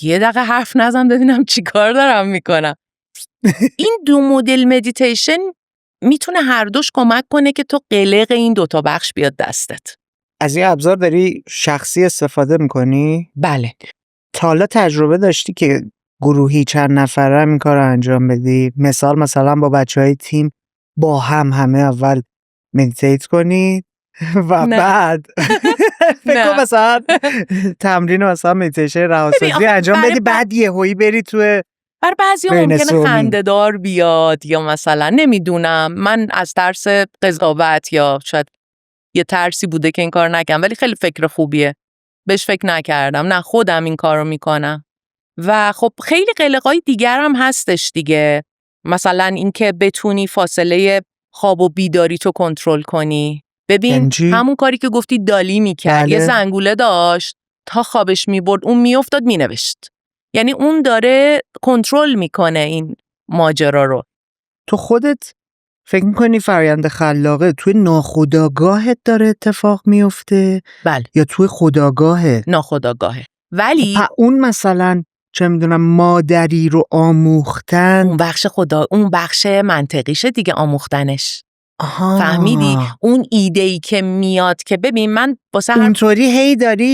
یه دقیقه حرف نزن ببینم چی کار دارم میکنم. این دو مدل مدیتیشن میتونه هر دوش کمک کنه که تو قلق این دوتا بخش بیاد دستت. از این ابزار داری شخصی استفاده میکنی؟ بله. تا حالا تجربه داشتی که گروهی چند نفره این کار رو انجام بدی؟ مثلا با بچهای تیم با همه اول مدیتیت کنی و نه. بعد فکر کنم مثلا تمرین مثلا مدیتیشن رهاسازی انجام بدی، بعد یهویی بری توی. بر بعضی ممکنه خنده‌دار بیاد یا مثلا نمیدونم، من از ترس قضاوت یا شاید یه ترسی بوده که این کار نکنم، ولی خیلی فکر خوبیه، بهش فکر نکردم، نه خودم این کارو میکنم. و خب خیلی قلقای دیگر هم هستش دیگه، مثلا اینکه بتونی فاصله خواب و بیداری تو کنترل کنی. ببین همون کاری که گفتی دالی میکرد. بله. یه زنگوله داشت تا خوابش میبرد اون میافتاد مینوشت، یعنی اون داره کنترل میکنه این ماجرا رو. تو خودت فکر میکنی فرآیند خلاقه توی ناخودآگاهت داره اتفاق میفته؟ بله. یا توی خودآگاهت؟ ناخودآگاهه. ولی اون مثلا چه میدونم مادری رو آموختن، اون بخش منطقیشه دیگه آموختنش. آها. فهمیدی؟ اون ایده‌ای که میاد که ببین من واسه اونطوری هی داری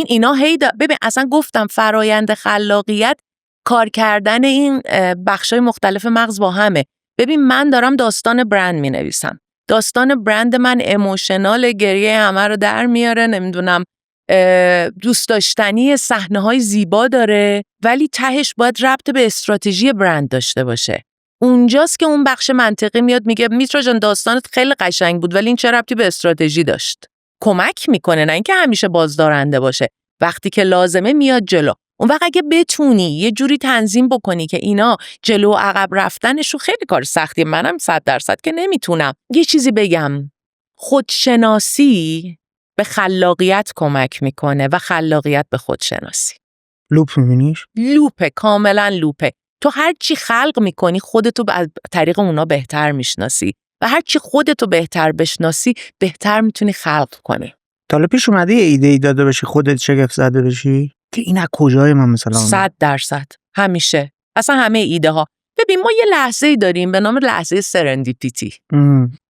اینا ببین اصلا گفتم فرآیند خلاقیت کار کردن این بخشای مختلف مغز با همه. ببین من دارم داستان برند مینویسم، داستان برند من ایموشنال، گریه همه رو در میاره، نمیدونم دوست داشتنی، صحنه‌های زیبا داره، ولی تهش باید ربط به استراتژی برند داشته باشه. اونجاست که اون بخش منطقی میاد میگه میترا جان داستانت خیلی قشنگ بود ولی این چه ربطی به استراتژی داشت؟ کمک میکنه، نه اینکه همیشه بازدارنده باشه، وقتی که لازمه میاد جلو. اون وقت اگه بتونی یه جوری تنظیم بکنی که اینا جلو و عقب رفتنشو، خیلی کار سختیه، منم 100% که نمیتونم. یه چیزی بگم، خودشناسی به خلاقیت کمک میکنه و خلاقیت به خودشناسی. لوپ میبینیش؟ لوپه، کاملا لوپه. تو هر چی خلق میکنی خودتو از طریق اونا بهتر میشناسی و هر چی خودتو بهتر بشناسی بهتر میتونی خلق کنی. تا حالا پیش اومده یه ایده ای داده باشی خودت شگفت زده بشی که این از کجای من مثلا؟ 100% همیشه. اصلا همه ایده ها. ببین ما یه لحظه‌ای داریم به نام لحظه سرندیپیتی.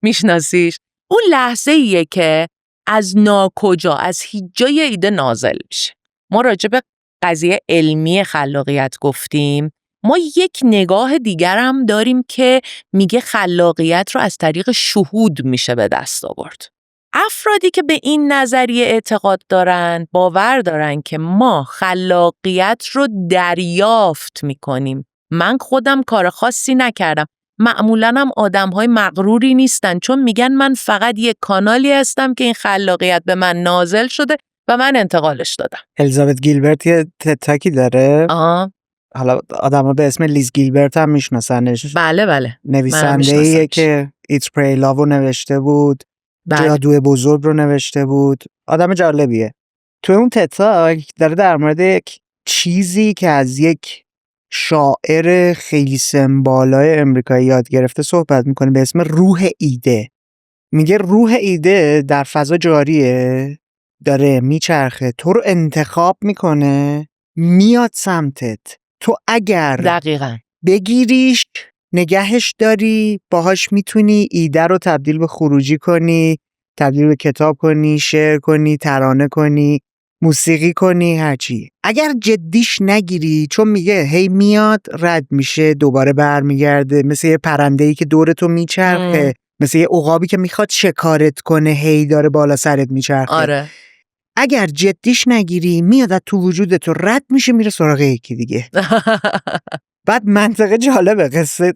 میشناسیش؟ اون لحظه‌ایه که از ناکجا، از هیچ جای ایده نازل میشه. ما راجع به قضیه علمی خلاقیت گفتیم، ما یک نگاه دیگر هم داریم که میگه خلاقیت رو از طریق شهود میشه به دست آورد. افرادی که به این نظریه اعتقاد دارن، باور دارن که ما خلاقیت رو دریافت میکنیم. من خودم کار خاصی نکردم. معمولاً هم آدم‌های مغروری نیستن، چون میگن من فقط یک کانالی هستم که این خلاقیت به من نازل شده و من انتقالش دادم. الیزابت گیلبرت یه تتاکی داره. حالا آدم‌ها به اسم لیز گیلبرت هم میشناسنش. بله. نویسنده‌ایه که ایت پری لاو رو نوشته بود. جادوی بزرگ رو نوشته بود. آدم جالبیه. تو اون تتاک داره در مورد یک چیزی که از یک شاعر خیلی سمبالای امریکایی یاد گرفته صحبت میکنه به اسم روح ایده. میگه روح ایده در فضا جاریه، داره میچرخه، تو رو انتخاب میکنه، میاد سمتت. تو اگر دقیقاً بگیریش، نگهش داری، باهاش میتونی ایده رو تبدیل به خروجی کنی، تبدیل به کتاب کنی، شعر کنی، ترانه کنی، موسیقی کنی، هرچی. اگر جدیش نگیری، چون میگه هی میاد رد میشه دوباره برمیگرده، مثل یه پرنده‌ای که دور تو میچرخه، مثل یه عقابی که میخواد شکارت کنه هی داره بالا سرت میچرخه. آره. اگر جدیش نگیری میاد تو وجودت و رد میشه میره سراغ یکی دیگه. بعد منطقه جالبه،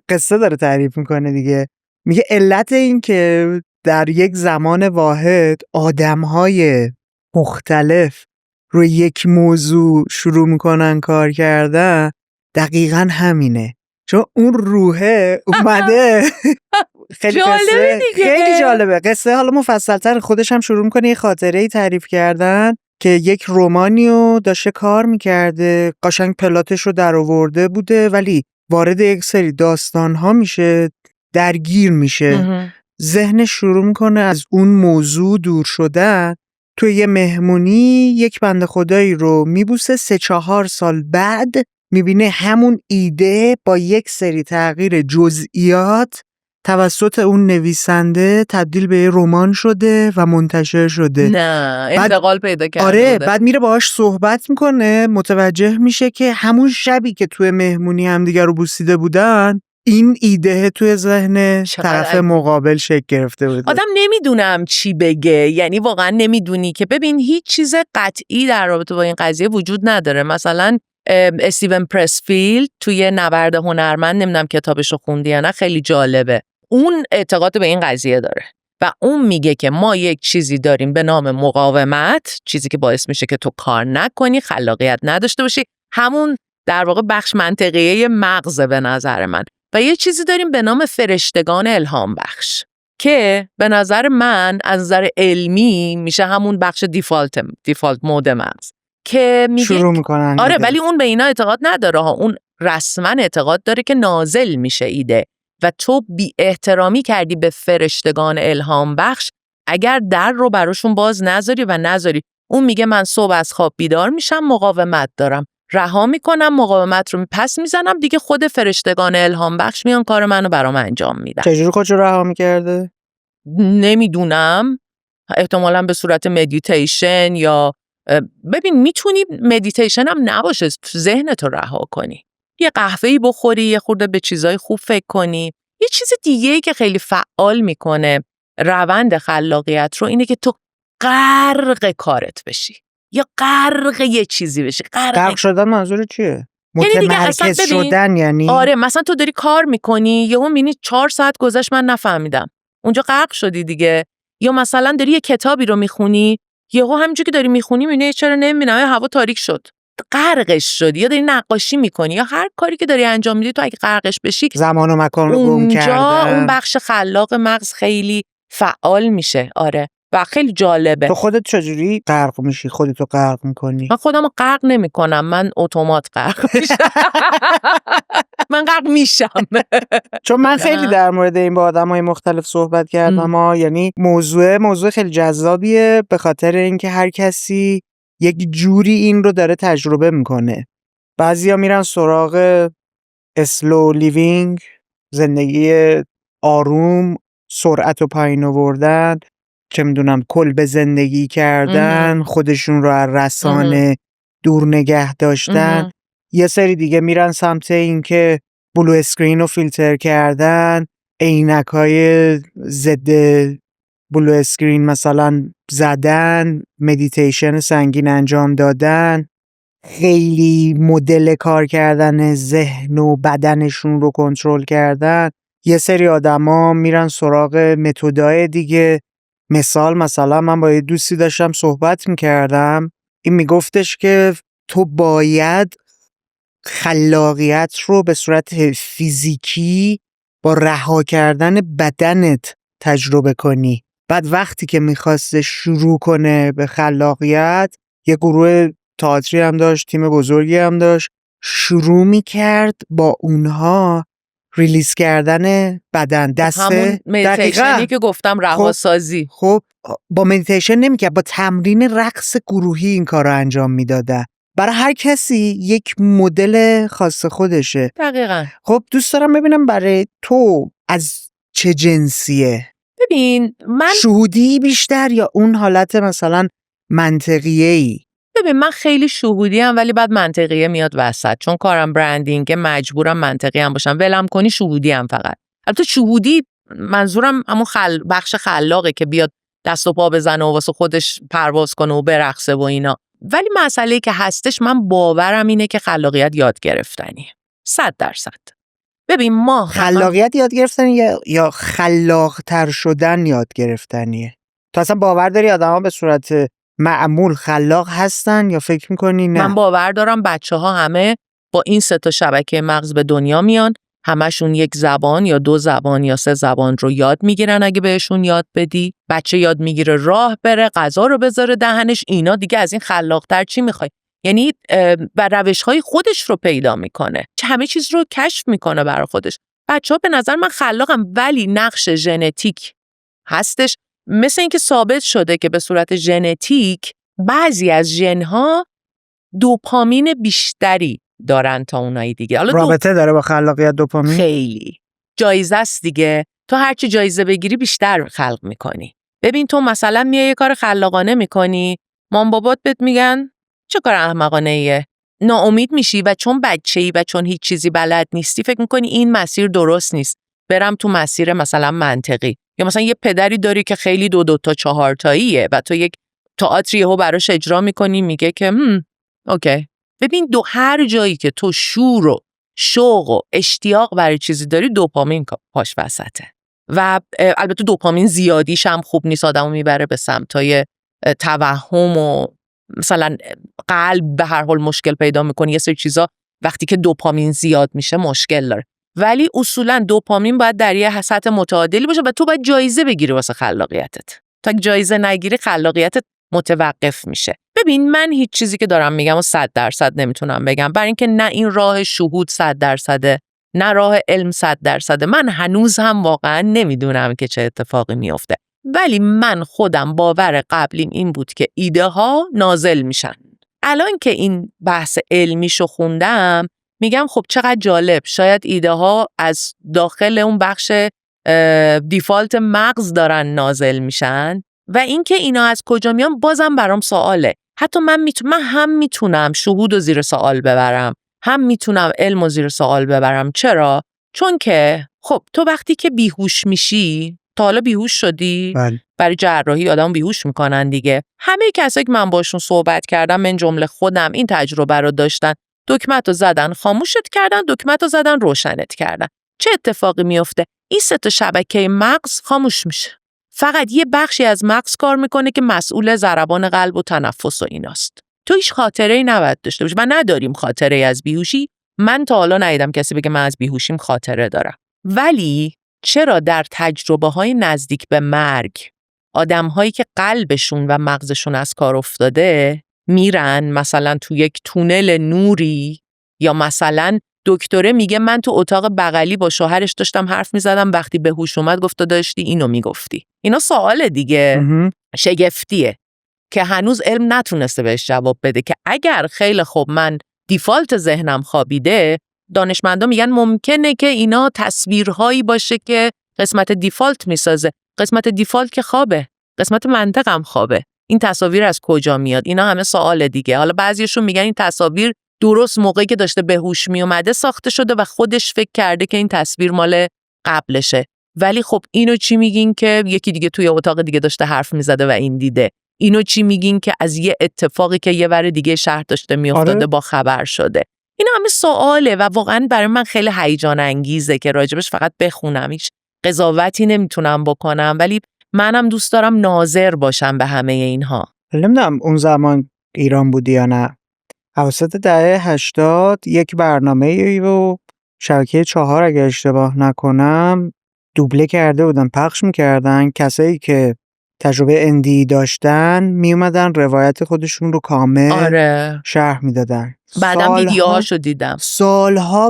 قصه داره تعریف میکنه دیگه. میگه علت این که در یک زمان واحد آدمهای مختلف روی یک موضوع شروع میکنن کار کردن دقیقاً همینه، چون اون روحه اومده. خیلی جالبه دیگه. خیلی جالبه قصه. حالا مفصل‌تر خودش هم شروع میکنه یه خاطره‌ای تعریف کردن که یک رومانیو داشته کار میکرده، قشنگ پلاتش رو در آورده بوده، ولی وارد یک سری داستان‌ها میشه، درگیر میشه، ذهنش شروع میکنه از اون موضوع دور شدن. توی یه مهمونی یک بنده خدایی رو میبوسه، 3-4 سال بعد میبینه همون ایده با یک سری تغییر جزئیات توسط اون نویسنده تبدیل به رمان شده و منتشر شده. نه انتقال پیدا کرده. آره بوده. بعد میره باهاش صحبت میکنه، متوجه میشه که همون شبی که توی مهمونی همدیگر رو بوسیده بودن، این ایده توی ذهن طرف مقابل شکل گرفته بوده. آدم نمیدونم چی بگه، یعنی واقعا نمیدونی که ببین هیچ چیز قطعی در رابطه با این قضیه وجود نداره. مثلا استیون پرسفیلد توی نبرد هنرمند، نمیدونم کتابشو خوندی یا نه، خیلی جالبه. اون اعتقاد به این قضیه داره و اون میگه که ما یک چیزی داریم به نام مقاومت، چیزی که باعث میشه که تو کار نکنی، خلاقیت نداشته باشی، همون در واقع بخش منطقیه مغزه به نظر من. و یه چیزی داریم به نام فرشتگان الهام بخش که به نظر من از نظر علمی میشه همون بخش دیفالت مود مغز که میگه شروع میکنن. آره ولی اون به اینا اعتقاد نداره ها. اون رسما اعتقاد داره که نازل میشه ایده و تو بی احترامی کردی به فرشتگان الهام بخش اگر در رو براشون باز نذاری و نذاری. اون میگه من صبح از خواب بیدار میشم، مقاومت دارم، رها میکنم، مقاومت رو پس میزنم، دیگه خود فرشتگان الهام بخش میان کار منو برام انجام میدن. چجوری خودشو رها میکرده؟ نمیدونم، احتمالاً به صورت مدیتیشن یا ببین میتونی مدیتیشن هم نباشه، ذهنتو رها کنی، یه قهوه‌ای بخوری، یه خورده به چیزای خوب فکر کنی. یه چیز دیگه‌ای که خیلی فعال میکنه روند خلاقیت رو اینه که تو غرق کارت بشی یا غرق یه چیزی بشی. غرق شدن منظور چیه؟ یعنی دیگه متمرکز شدن یعنی؟ آره مثلا تو داری کار میکنی یهو میبینی 4 ساعت گذشت من نفهمیدم، اونجا غرق شدی دیگه. یا مثلا داری یه کتابی رو میخونی یهو همینجوری که داری میخونی میبینی چرا نمیبینم هوا تاریک شد، غرقش شدی. یا داری نقاشی میکنی یا هر کاری که داری انجام میدی، تو اگه غرقش بشی زمان و مکان رو گم کردن، اونجا اون بخش خلاق مغز خیلی فعال میشه. آره و خیلی جالبه. تو خودت چجوری غرق میشی؟ خودتو غرق میکنی؟ من خودمو غرق نمیکنم، من اتومات غرق میشم. من غرق میشم. چون من خیلی در مورد این با آدمای مختلف صحبت کردم یعنی موضوع خیلی جذابیه به خاطر اینکه هر کسی یک جوری این رو داره تجربه میکنه. بعضیا میرن سراغ اسلو لیوینگ، زندگی آروم، سرعت و پایین آوردن، چه میدونم کل به زندگی کردن، خودشون رو از رسانه دور نگه داشتن. یه سری دیگه میرن سمت این که بلو اسکرین رو فیلتر کردن، عینک‌های ضد بلو اسکرین مثلا زدن، مدیتیشن سنگین انجام دادن، خیلی مدل کار کردن ذهن و بدنشون رو کنترل کردن. یه سری آدما میرن سراغ متدای دیگه. مثلا من با یه دوستی داشتم صحبت میکردم، این میگفتش که تو باید خلاقیت رو به صورت فیزیکی با رها کردن بدنت تجربه کنی. بعد وقتی که میخواست شروع کنه به خلاقیت، یه گروه تئاتری هم داشت، تیم بزرگی هم داشت، شروع میکرد با اونها ریلیز کردن بدن، دست همون مدیتیشنی که گفتم رهاسازی. خب با مدیتیشن نمیکرد، با تمرین رقص گروهی این کار رو انجام میداده. برای هر کسی یک مدل خاص خودشه. دقیقاً. خب دوست دارم ببینم برای تو از چه جنسیه؟ ببین من شهودی بیشتر یا اون حالت مثلا منطقیه‌ای؟ ببین من خیلی شهودی ام ولی بعد منطقیه میاد وسط، چون کارم برندینگه مجبورم منطقی هم باشم. ولم کنی شهودی ام فقط. البته شهودی منظورم همون بخش خلاقه که بیاد دست و پا بزنه و واسه خودش پرواز کنه و برقصه و اینا. ولی مسئله‌ای که هستش، من باورم اینه که خلاقیت یاد گرفتنیه. 100%. ببین ما خلاقیت یاد گرفتنی یا خلاق‌تر شدن یاد گرفتنیه؟ تو اصلا باور داری آدم‌ها به صورت معمول خلاق هستن یا فکر می‌کنی نه؟ من باور دارم بچه‌ها همه با این 3 تا شبکه مغز به دنیا میان، همشون یک زبان یا 2 زبان یا 3 زبان رو یاد میگیرن. اگه بهشون یاد بدی، بچه یاد میگیره راه بره، غذا رو بذاره دهنش. اینا دیگه از این خلاق‌تر چی می‌خوای؟ یعنی و روش‌های خودش رو پیدا میکنه، همه چیز رو کشف میکنه برای خودش. بچه‌ها به نظر من خلاقم، ولی نقش ژنتیک هستش. مثل اینکه ثابت شده که به صورت ژنتیک بعضی از ژن‌ها دوپامین بیشتری دارن تا اونایی دیگه. حالا رابطه داره با خلاقیت دوپامین؟ خیلی جایزه است دیگه. تو هرچی جایزه بگیری بیشتر خلق میکنی. ببین تو مثلا میای یه کار خلاقانه میکنی، مام بابات بهت میگن چه کار احمقانه ایه، ناامید میشی و چون بچه‌ای و چون هیچ چیزی بلد نیستی فکر میکنی این مسیر درست نیست، برم تو مسیر مثلا منطقی. یا مثلا یه پدری داری که خیلی 2 تا 4 تاییه و تو یک تئاتری رو براش اجرا میکنی، میگه که اوکی. ببین هر جایی که تو شور و شوق و اشتیاق برای چیزی داری، دوپامین پاش وسطه. و البته دوپامین زیادیش هم خوب نیست، آدمو میبره به سمتای توهم و مثلا قلب به هر حال مشکل پیدا میکنه. یه سری چیزا وقتی که دوپامین زیاد میشه مشکل داره. ولی اصولا دوپامین باید در یه سطح متعادلی باشه و تو باید جایزه بگیری واسه خلاقیتت. تا جایزه نگیری خلاقیتت متوقف میشه. ببین من هیچ چیزی که دارم میگم و 100% نمیتونم بگم، برای اینکه نه این راه شهود 100%، نه راه علم 100%. من هنوز هم واقعا نمیدونم که چه اتفاقی میفته. ولی من خودم باور قبلیم این بود که ایده ها نازل میشن. الان که این بحث علمیشو خوندم میگم خب چقدر جالب، شاید ایده ها از داخل اون بخش دیفالت مغز دارن نازل میشن و اینکه اینا از کجا میان بازم برام سواله. حتی من هم میتونم شهود و زیر سوال ببرم، هم میتونم علم و زیر سوال ببرم. چرا؟ چون که خب تو وقتی که بیهوش میشی، تا حالا بیهوش شدی؟ بله. برای جراحی آدم بیهوش میکنن دیگه. همه کسایی که من باشون صحبت کردم، من جمله خودم، این تجربه رو داشتن. دکمه‌تو زدن خاموشت کردن، دکمه‌تو زدن روشنت کردن. چه اتفاقی میفته؟ این 3 تا شبکه مغز خاموش میشه. فقط یه بخشی از مغز کار میکنه که مسئول ضربان قلب و تنفس و ایناست. تو هیچ خاطره‌ای نباید داشته باشی. من نداریم خاطره‌ای از بیهوشی. من تا حالا ندیدم کسی بگه من از بیهوشیم خاطره دارم. ولی چرا در تجربه‌های نزدیک به مرگ آدم‌هایی که قلبشون و مغزشون از کار افتاده میرن مثلا تو یک تونل نوری، یا مثلا دکتره میگه من تو اتاق بغلی با شوهرش داشتم حرف میزدم، وقتی به هوش اومد گفت داشتی اینو میگفتی. اینا سوال دیگه شگفتیه که هنوز علم نتونسته بهش جواب بده، که اگر خیلی خوب من دیفالت ذهنم خوابیده، دانشمندا میگن ممکنه که اینا تصویرهایی باشه که قسمت دیفالت میسازه. قسمت دیفالت که خوابه، قسمت منطقم خوابه. این تصاویر از کجا میاد؟ اینا همه سوال دیگه. حالا بعضیشون میگن این تصاویر درست موقعی که داشته به هوش میومده ساخته شده و خودش فکر کرده که این تصویر مال قبلشه. ولی خب اینو چی میگین که یکی دیگه توی اتاق دیگه داشته حرف میزده و این دیده؟ اینو چی میگین که از یه اتفاقی که یه ور دیگه شهر داشته میافتاده با خبر شده؟ اینا همه سواله و واقعا برای من خیلی هیجان انگیزه که راجبش فقط بخونم. هیچ قضاوتی نمیتونم بکنم، ولی منم دوست دارم ناظر باشم به همه اینها. نمیدونم اون زمان ایران بودی یا نه. اواسط دهه 80 یک برنامه‌ای رو شبکه 4 اگه اشتباه نکنم دوبله کرده بودن، پخش میکردن. کسایی که تجربه اندی داشتن میومدن روایت خودشون رو کامل شرح میدادن. بعدم ویدیوهاشو دیدم. سالها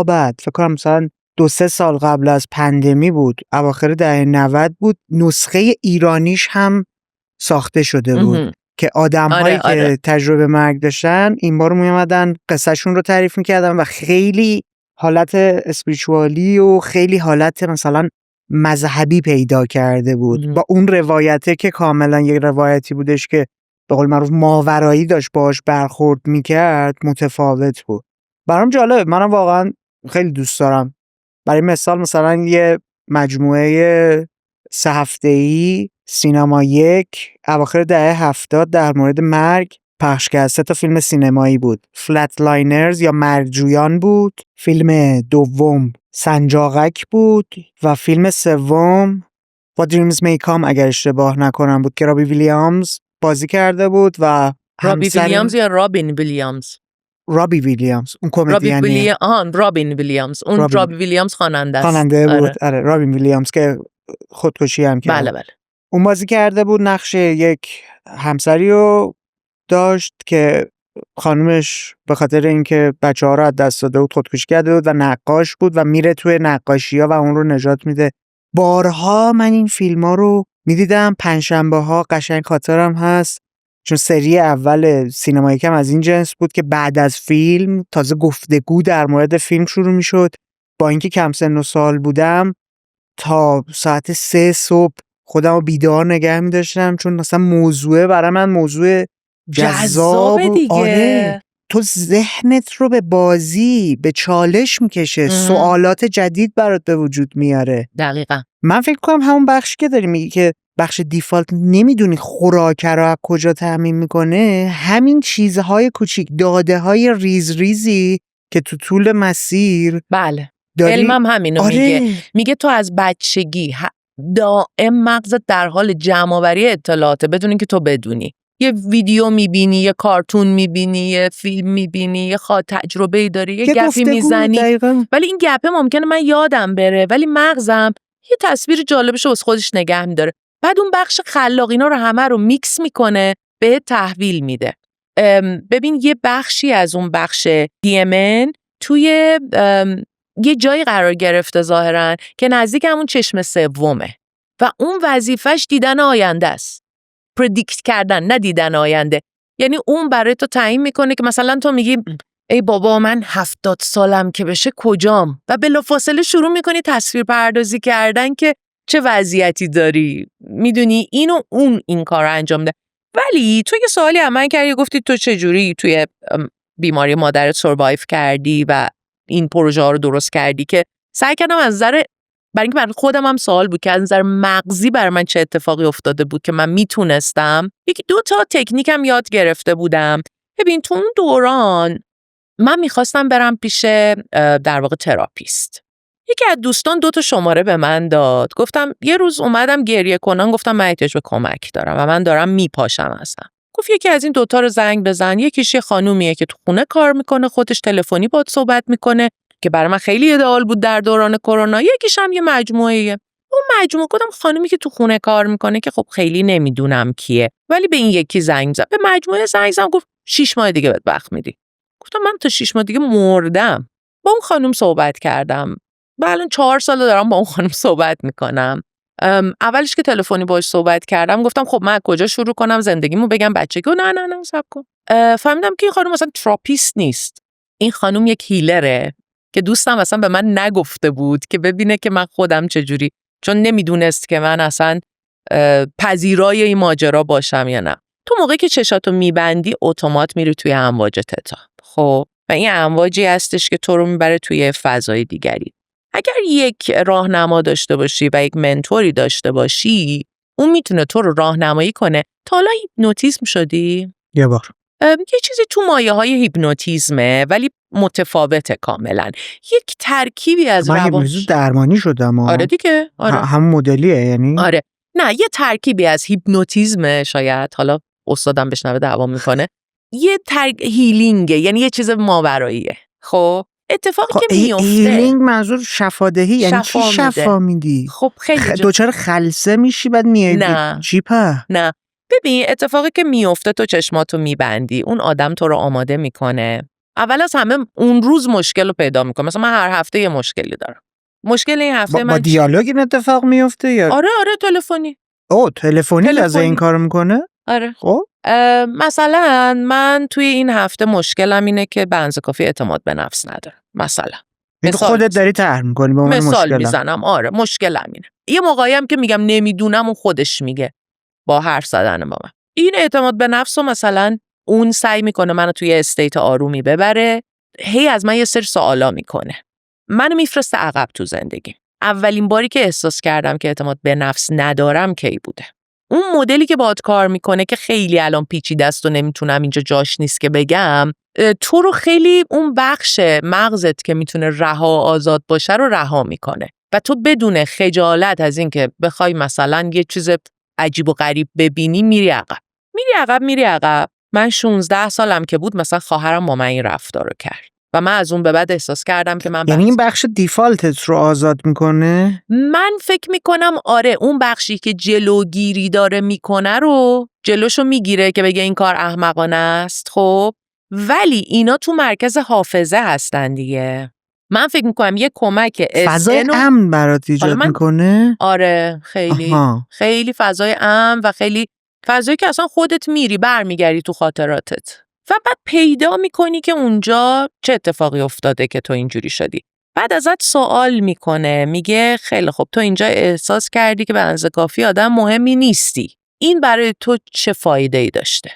بعد فکر کنم مثلا 2-3 سال قبل از پندمی بود، اواخر دهه 90 بود، نسخه ایرانیش هم ساخته شده بود که آدم‌هایی که تجربه مرگ داشتن این بار میومدن قصهشون رو تعریف میکردن و خیلی حالت اسپریچوالی و خیلی حالت مثلا مذهبی پیدا کرده بود با اون روایته که کاملا یک روایتی بودش که به قول معروف ماورایی داشت باهاش برخورد میکرد، متفاوت بود. برام جالب، منم واقعا خیلی دوست دارم. برای مثلا یه مجموعه 3 هفته‌ای سینما یک اواخر دهه 70 در مورد مرگ پخش کرد. 3 تا فیلم سینمایی بود. فلتلاینرز یا مرگجویان بود، فیلم دوم سنجاقک بود و فیلم سوم What Dreams May Come اگر اشتباه نکنم بود که رابی ویلیامز بازی کرده بود و رابی ویلیامز یا رابین ویلیامز؟ رابی ویلیامز اون کمدین. رابین ویلیامز اون رابی ویلیامز خواننده بود. آره رابین ویلیامز که خودکشی هم کرد. بله. اون بازی کرده بود، نقش یک همسری رو داشت که خانومش به خاطر اینکه بچه‌ها رو از دست داده بود خودکشی کرده بود و نقاش بود و میره توی نقاشی‌ها و اون رو نجات میده. بارها من این فیلم‌ها رو میدیدم، پنجشنبه‌ها قشنگ خاطرم هست، چون سری اول سینما یکم از این جنس بود که بعد از فیلم تازه گفتگو در مورد فیلم شروع میشد. با اینکه کم سن و سال بودم تا ساعت 3 صبح خودم رو بیدار نگه می‌داشتم، چون مثلا موضوع برای من موضوع جذاب دیگه. آره، تو ذهنت رو به بازی، به چالش میکشه، سوالات جدید برات به وجود میاره. دقیقاً. من فکر کنم همون بخشی که داری میگی که بخش دیفالت نمیدونی خوراک رو از کجا تامین میکنه، همین چیزهای کوچیک، داده های ریز ریزی که تو طول مسیر بله علمم همینو میگه تو از بچگی دائم مغزت در حال جمع‌آوری اطلاعاته بدون اینکه تو بدونی. یه ویدیو میبینی، یه کارتون میبینی، یه فیلم میبینی، یه تجربه‌ای داری، یه گپی میزنی، ولی این گپه ممکنه من یادم بره ولی مغزم یه تصویر جالبشو واسه خودش نگه میداره. بعد اون بخش خلاقینا رو همه رو میکس میکنه، به تحویل میده. ببین یه بخشی از اون بخش DMN توی یه جایی قرار گرفته ظاهرن که نزدیک همون چشم سومه و اون وظیفش دیدن آینده است. پردیکت کردن، نه دیدن آینده. یعنی اون برای تو تعیین میکنه که مثلا تو میگی ای بابا من 70 سالم که بشه کجام، و بلافاصله شروع میکنی تصویر پردازی کردن که چه وضعیتی داری، میدونی اینو اون این کار رو انجام ده. ولی تو یه سوالی من کردی، گفتی تو چجوری توی بیماری مادرت سروایو کردی و این پروژه ها رو درست کردی، که سعی کردم از نظر، برای اینکه برای خودم هم سوال بود که از نظر مغزی برای من چه اتفاقی افتاده بود که من میتونستم. 1-2 تا تکنیکم یاد گرفته بودم. ببین تو اون دوران من میخواستم برم پیش در واقع تراپیست. یکی از دوستان 2 تا شماره به من داد. گفتم یه روز اومدم گریه کنم، گفتم من احتیاج به کمک دارم و من دارم میپاشم اصلا. گفت یکی از این 2 تا رو زنگ بزن، یکیش یه خانومیه که تو خونه کار میکنه، خودش تلفنی باهات صحبت میکنه که برای من خیلی ایدئال بود در دوران کرونا، یکیش هم یه مجموعه‌ایه. اون مجموعه گفتم خانومی که تو خونه کار میکنه که خب خیلی نمیدونم کیه، ولی به این یکی زنگ زد، به مجموعه زنگ زدم، گفت 6 ماه دیگه بهت وقت میدی. گفتم من تا 6 ماه دیگه مردم. با اون خانم صحبت کردم. الان 4 سال دارم با اون خانم صحبت میکنم. اولش که تلفنی باهاش صحبت کردم گفتم خب من کجا شروع کنم زندگیمو بگم بچگی، نه صبر کن. فهمیدم که این خانم مثلا تراپیست نیست. این خانم یک هیلره که دوستم اصلا به من نگفته بود که ببینه که من خودم چجوری، چون نمیدونست که من اصلا پذیرای این ماجرا باشم یا نه. تو موقعی که چشاتو میبندی اتومات میری توی امواج تتا. خب و این امواجی هستش که تو رو میبره توی فضای دیگری. اگر یک راهنما داشته باشی و یک منتوری داشته باشی، اون میتونه تو رو راهنمایی کنه. تا حالا هیپنوتیزم شدی؟ یه بار. یه چیزی تو مایه‌های هیپنوتیزمه ولی متفاوته کاملا. یک ترکیبی از من هیپنوتیزم درمانی شدم. آره دیگه. آره. هم مدلیه یعنی؟ آره. نه یه ترکیبی از هیپنوتیزمه، شاید حالا استادم بشنوه دعوا میکنه. یه هیلینگه، یعنی یه چیز ماوراییه. خب اتفاقی که میفته هیلینگ منظور شفادهی، یعنی چی شفا میدی؟ خب خیلی دوچار خلسه میشی بعد میای نه. چی په؟ نه ببین اتفاقی که میفته تو چشماتو میبندی، اون آدم تو رو آماده میکنه. اول از همه اون روز مشکل رو پیدا میکنه. مثلا من هر هفته یه مشکلی دارم. مشکل این هفته با دیالوگ این اتفاق میفته یا؟ آره تلفنی. تلفنی لازم این کارو میکنه؟ آره. خب مثلا من توی این هفته مشکلم اینه که به اندازه کافی اعتماد به نفس ندارم. مثلا خودت داری طرح میکنی به من مثال میزنم. آره مشکلم اینه. یه موقعی هم که میگم نمیدونم اون خودش میگه با حرف زدن با من. این اعتماد به نفس رو مثلا اون سعی میکنه منو توی استیت آرومی ببره. هی از من یه سری سوالا میکنه. منو میفرسته عقب تو زندگی. اولین باری که احساس کردم که اعتماد به نفس ندارم کی بوده؟ اون مدلی که باهات کار میکنه که خیلی الان پیچیده است و نمیتونم اینجا جاش نیست که بگم، تو رو خیلی اون بخش مغزت که میتونه رها آزاد باشه رو رها میکنه و تو بدون خجالت از این که بخوای مثلا یه چیز عجیب و غریب ببینی میری عقب. من 16 سالم که بود مثلا خواهرم با من این رفتار رو کرد و من از اون به بعد احساس کردم که من یعنی این بخش دیفالتت رو آزاد میکنه؟ من فکر میکنم آره، اون بخشی که جلوگیری داره میکنه رو جلوشو میگیره که بگه این کار احمقانه است. خب ولی اینا تو مرکز حافظه هستن دیگه. من فکر میکنم یه کمک فضای امن برات ایجاد میکنه؟ آره خیلی فضای امن و خیلی فضایی که اصلا خودت میری برمیگردی تو خاطراتت و بعد پیدا میکنی که اونجا چه اتفاقی افتاده که تو اینجوری شدی. بعد ازت سوال میکنه، میگه خیلی خب تو اینجا احساس کردی که به اندازه کافی آدم مهمی نیستی. این برای تو چه فایده‌ای داشته؟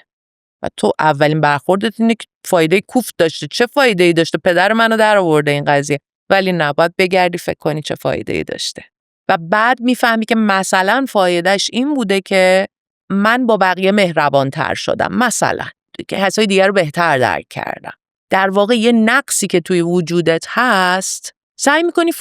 و تو اولین برخوردت اینه که فایده کوفت داشته. چه فایده‌ای داشته؟ پدر منو در آورده این قضیه. ولی نباید بگردی فکر کنی چه فایده‌ای داشته. و بعد میفهمی که مثلا فایدهش این بوده که من با بقیه مهربان‌تر شدم، مثلا که حسای دیگر رو بهتر درک کردم. در واقع یه نقصی که توی وجودت هست سعی میکنی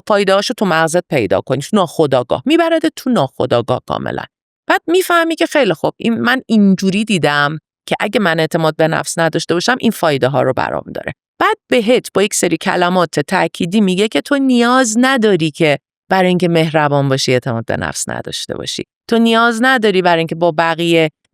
فایده‌هاشو تو مغزت پیدا کنی، تو ناخودآگاه میبرده تو ناخودآگاه کاملا. بعد میفهمی که خیلی خوب من اینجوری دیدم که اگه من اعتماد به نفس نداشته باشم این فایده ها رو برام داره. بعد بهت با یک سری کلمات تأکیدی میگه که تو نیاز نداری که برای اینکه مهربان باشی اعتماد به نفس نداشته باشی. تو نیاز نداری برای اینکه با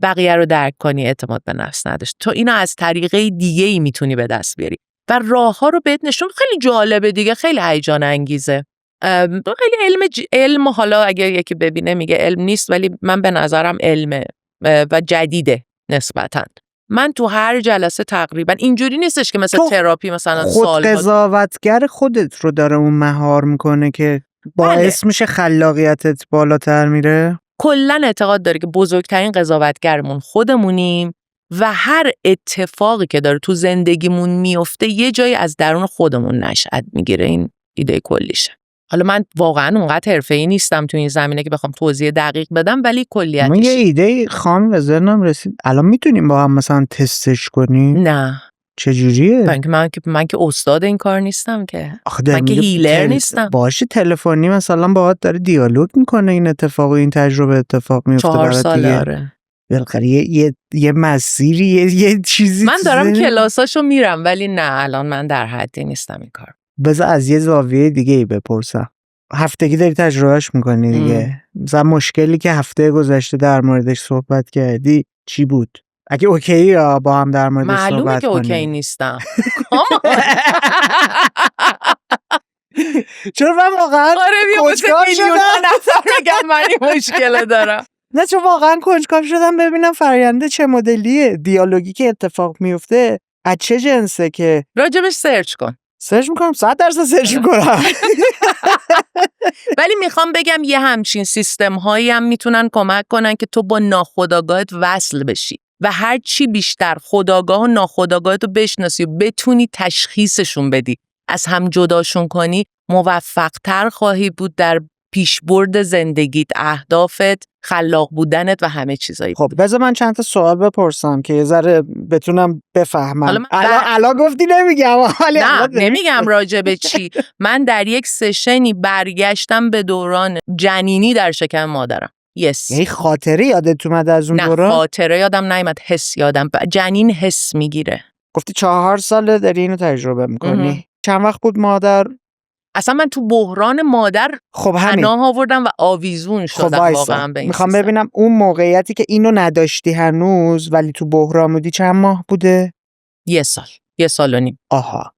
بقیه رو درک کنی اعتماد به نفس نداشت. تو اینو از طریقه دیگه‌ای میتونی به دست بیاری و راه‌ها رو بهت نشون. خیلی جالبه دیگه، خیلی هیجان انگیزه. خیلی علم حالا اگه یکی ببینه میگه علم نیست، ولی من به نظرم علمه و جدیده نسبتاً. من تو هر جلسه تقریبا اینجوری نیستش که مثل تراپی مثلا خود قضاوتگر خودت رو داره اون مهار میکنه که باعث میشه خلاقیتت بالاتر میره. کلاً اعتقاد داره که بزرگترین قضاوتگرمون خودمونیم و هر اتفاقی که داره تو زندگیمون میفته یه جایی از درون خودمون نشأت میگیره. این ایده کلیشه. حالا من واقعاً اونقدر حرفه‌ای نیستم تو این زمینه که بخوام توضیح دقیق بدم، ولی کلیتش من یه ایده خام به ذهنم رسید. الان میتونیم با هم مثلا تستش کنیم؟ نه. چجوریه؟ من که استاد این کار نیستم که. من که هیلر نیستم. باشه تلفنی مثلا باهات داره دیالوگ میکنه، این اتفاق و این تجربه اتفاق میفته 4 ساله. آره. بالاخره یه مسیری یه چیزی من دارم کلاساشو میرم، ولی نه الان من در حدی نیستم این کار. بذار از یه زاویه دیگه ای بپرسم. هفتگی داری تجربهش میکنی دیگه. مثلا مشکلی که هفته گذشته در موردش صحبت کردی چی بود؟ اگه اوکی یا با هم در موردش صحبت کنیم. معلومه که اوکی نیستم. چرا من واقعا کنجکاو شدم نفر من این مشکل دارم. نه چون واقعا کنجکاو شدم ببینم فراینده چه مدلیه، دیالوگی که اتفاق میفته از چه جنسه که راجبش سرچ کن. سرچ میکنم 100% سرچ میکنم. ولی میخوام بگم یه همچین سیستم هایی هم میتونن کمک کنن که تو با ناخودآگاهت وصل بشی و هر چی بیشتر خودآگاه و ناخودآگاهت رو بشناسی و بتونی تشخیصشون بدی، از هم جداشون کنی، موفق‌تر خواهی بود در پیشبرد زندگیت، اهدافت، خلاق بودنت و همه چیزایی. خب بذار من چند تا سوال بپرسم که یه ذره بتونم بفهمم. حالا الان گفتی نمیگم. نه نمیگم راجع به چی. من در یک سشنی برگشتم به دوران جنینی در شکم مادرم. یعنی خاطره یادت اومد از اون دوران؟ نه خاطره یادم نیامد، حس یادم. جنین حس میگیره. گفتی 4 ساله داری اینو تجربه میکنی. چند وقت بود مادر؟ اصلا من تو بحران مادر خب همین پناه آوردم و آویزون شدم. خب واقعا به این میخوام ببینم اون موقعیتی که اینو نداشتی هنوز ولی تو بحران بودی چند ماه بوده؟ 1 سال، 1 سال و نیم. آها،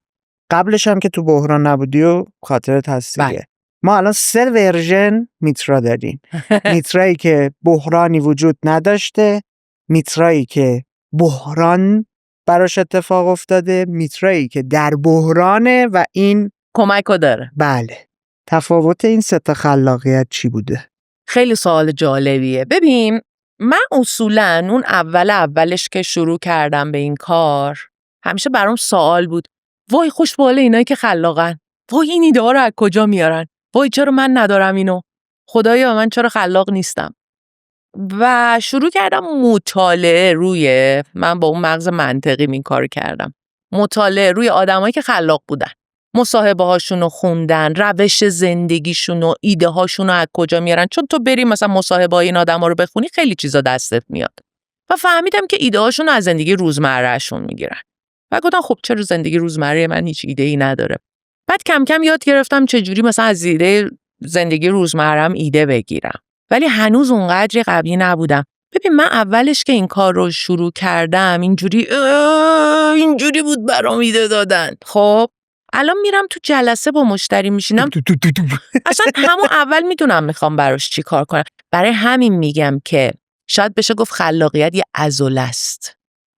قبلش هم که تو بحران نبودی و خاطرت هست دیگه. بله. ما الان 3 ورژن میترا داریم. میترایی که بحرانی وجود نداشته، میترایی که بحران براش اتفاق افتاده، میترایی که در بحرانه و این کمکو داره. بله. تفاوت این 3 تا خلاقیت چی بوده؟ خیلی سوال جالبیه. ببین من اصولاً اون اولش که شروع کردم به این کار همیشه برام سوال بود، وای خوش به حال اینایی که خلاقن، وای این ایده ها رو از کجا میارن، وای چرا من ندارم اینو، خدایا من چرا خلاق نیستم. و شروع کردم مطالعه روی، من با اون مغز منطقی این کارو کردم، مطالعه روی آدمایی که خلاق بودن، مصاحبه هاشونو خوندن، روش زندگیشونو، ایده هاشونو از کجا میارن. چون تو بری مثلا مصاحبه های این آدما رو بخونی خیلی چیزا دستت میاد. و فهمیدم که ایده هاشونو از زندگی روزمرهشون میگیرن. و گفتم خب چرا زندگی روزمره من هیچ ایده ای نداره. بعد کم کم یاد گرفتم چجوری مثلا از ایده زندگی روزمره‌ام ایده بگیرم. ولی هنوز اونقدر قوی نبودم. ببین من اولش که این کار رو شروع کردم اینجوری بود برام ایده دادن. خب الان میرم تو جلسه با مشتری میشینم اصلا همون اول میدونم میخوام براش چی کار کنم. برای همین میگم که شاید بشه گفت خلاقیت یه عضله است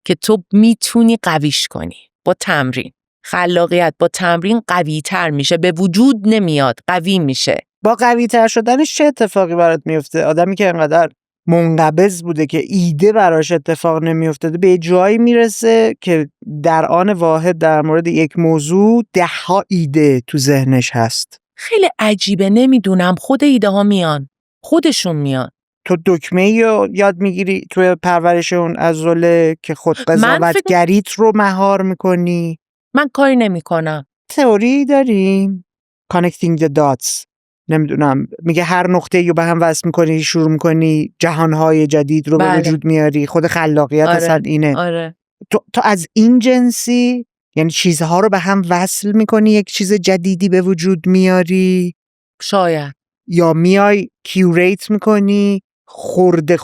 که تو میتونی قویش کنی با تمرین. خلاقیت با تمرین قوی تر میشه، به وجود نمیاد، قوی میشه. با قوی تر شدنش چه اتفاقی برات میفته؟ آدمی که انقدر منقبض بوده که ایده براش اتفاق نمیافتاده به جایی میرسه که در آن واحد در مورد یک موضوع 10 ایده تو ذهنش هست. خیلی عجیبه، نمیدونم، خود ایده ها میان، خودشون میان. تو دکمه‌ای رو یاد میگیری توی پرورش اون عضله که خود قضاوتگریت رو مهار میکنی؟ من کاری نمیکنم. تئوری داریم connecting the dots، نمیدونم، میگه هر نقطه‌ای رو به هم وصل میکنی شروع میکنی جهانهای جدید رو به وجود میاری. خود خلاقیت اصلا اینه. آره. تو از این جنسی، یعنی چیزها رو به هم وصل میکنی یک چیز جدیدی به وجود میاری؟ شاید. یا میای کیوریت میکنی، خورده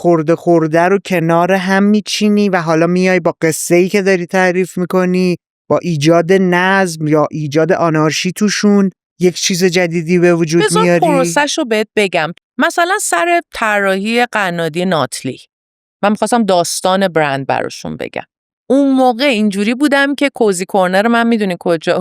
رو کنار هم میچینی و حالا میای با قصه‌ای که داری تعریف میکنی، با ایجاد نظم یا ایجاد آنارشی توشون یک چیز جدیدی به وجود میاری؟ بذار پروسش رو بهت بگم. مثلا سر طراحی قنادی ناتلی من میخواستم داستان برند براشون بگم. اون موقع اینجوری بودم که کوزی کورنر من میدونی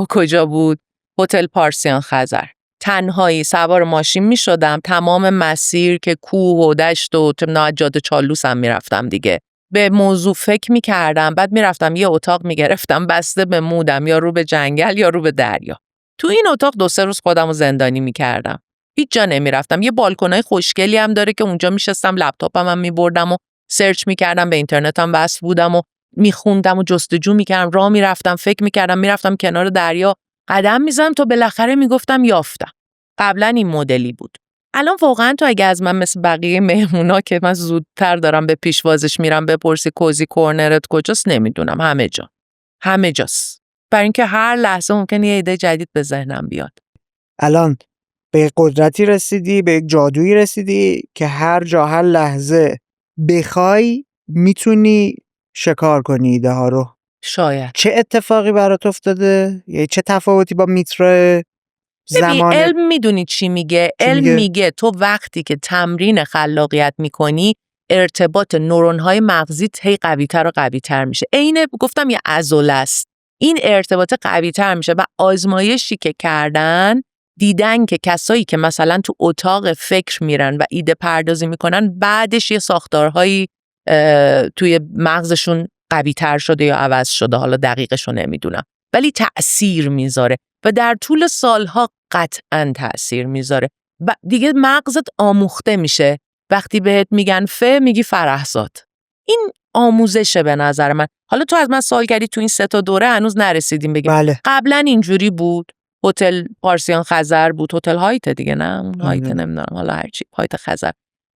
کجا بود؟ هتل پارسیان خزر. تنهایی سوار ماشین میشدم تمام مسیر که کوه و دشت و جاده چالوس هم میرفتم دیگه. به موضوع فکر میکردم، بعد میرفتم یه اتاق میگرفتم بسته به مودم، یا رو به جنگل یا رو به دریا. تو این اتاق 2-3 روز خودم رو زندانی میکردم. هیچ جا نمیرفتم. یه بالکنای خوشگلی هم داره که اونجا میشستم، لپتاپم هم میبردم و سرچ میکردم، به اینترنتم وصل بودم و میخوندم و جستجو میکردم، راه میرفتم، فکر میکردم، میرفتم کنار دریا قدم میزدم تا بالاخره میگفتم یافتم. قبلا این مدلی بود. الان واقعا تو اگه از من مثل بقیه مهمونا که من زودتر دارم به پیشوازش میرم بپرسی کوزی کورنرت کجاست، نمیدونم. همه جاست. برای اینکه هر لحظه ممکنه یه ایده جدید به ذهنم بیاد. الان به قدرتی رسیدی، به یک جادویی رسیدی که هر جا هر لحظه بخوای میتونی شکار کنی ایده ها رو. شاید. چه اتفاقی برات افتاده؟ یعنی چه تفاوتی با میترا زمان؟ علم میدونی چی میگه؟ علم میگه تو وقتی که تمرین خلاقیت میکنی ارتباط نورون‌های مغزیت هی قوی‌تر و قوی‌تر میشه. عین گفتم یه عضله است. این ارتباط قوی تر میشه و آزمایشی که کردن دیدن که کسایی که مثلا تو اتاق فکر میرن و ایده پردازی میکنن بعدش یه ساختارهایی توی مغزشون قوی تر شده یا عوض شده، حالا دقیقشو نمیدونم، ولی تأثیر میذاره و در طول سالها قطعاً تأثیر میذاره. دیگه مغزت آموخته میشه، وقتی بهت میگن میگی فرحزاد. این آموزشه به نظر من. حالا تو از من سوال کردی تو این 3 تا دوره هنوز نرسیدیم بگیم بله. قبلا اینجوری بود، هتل پارسیان خزر بود، هتل هایت دیگه، نه اون هایت نمیدونم، حالا هرچی هایت خزر.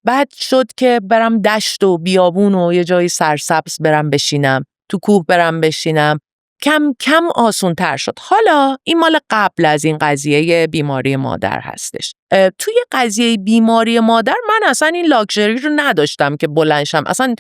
بعد شد که برم دشت و بیابون و یه جایی سرسبز برم بشینم، تو کوه برم بشینم، کم کم آسون تر شد. حالا این مال قبل از این قضیه بیماری مادر هستش. توی قضیه بیماری مادر من اصلا این لاکچری رو نداشتم که بلنشم، اصلا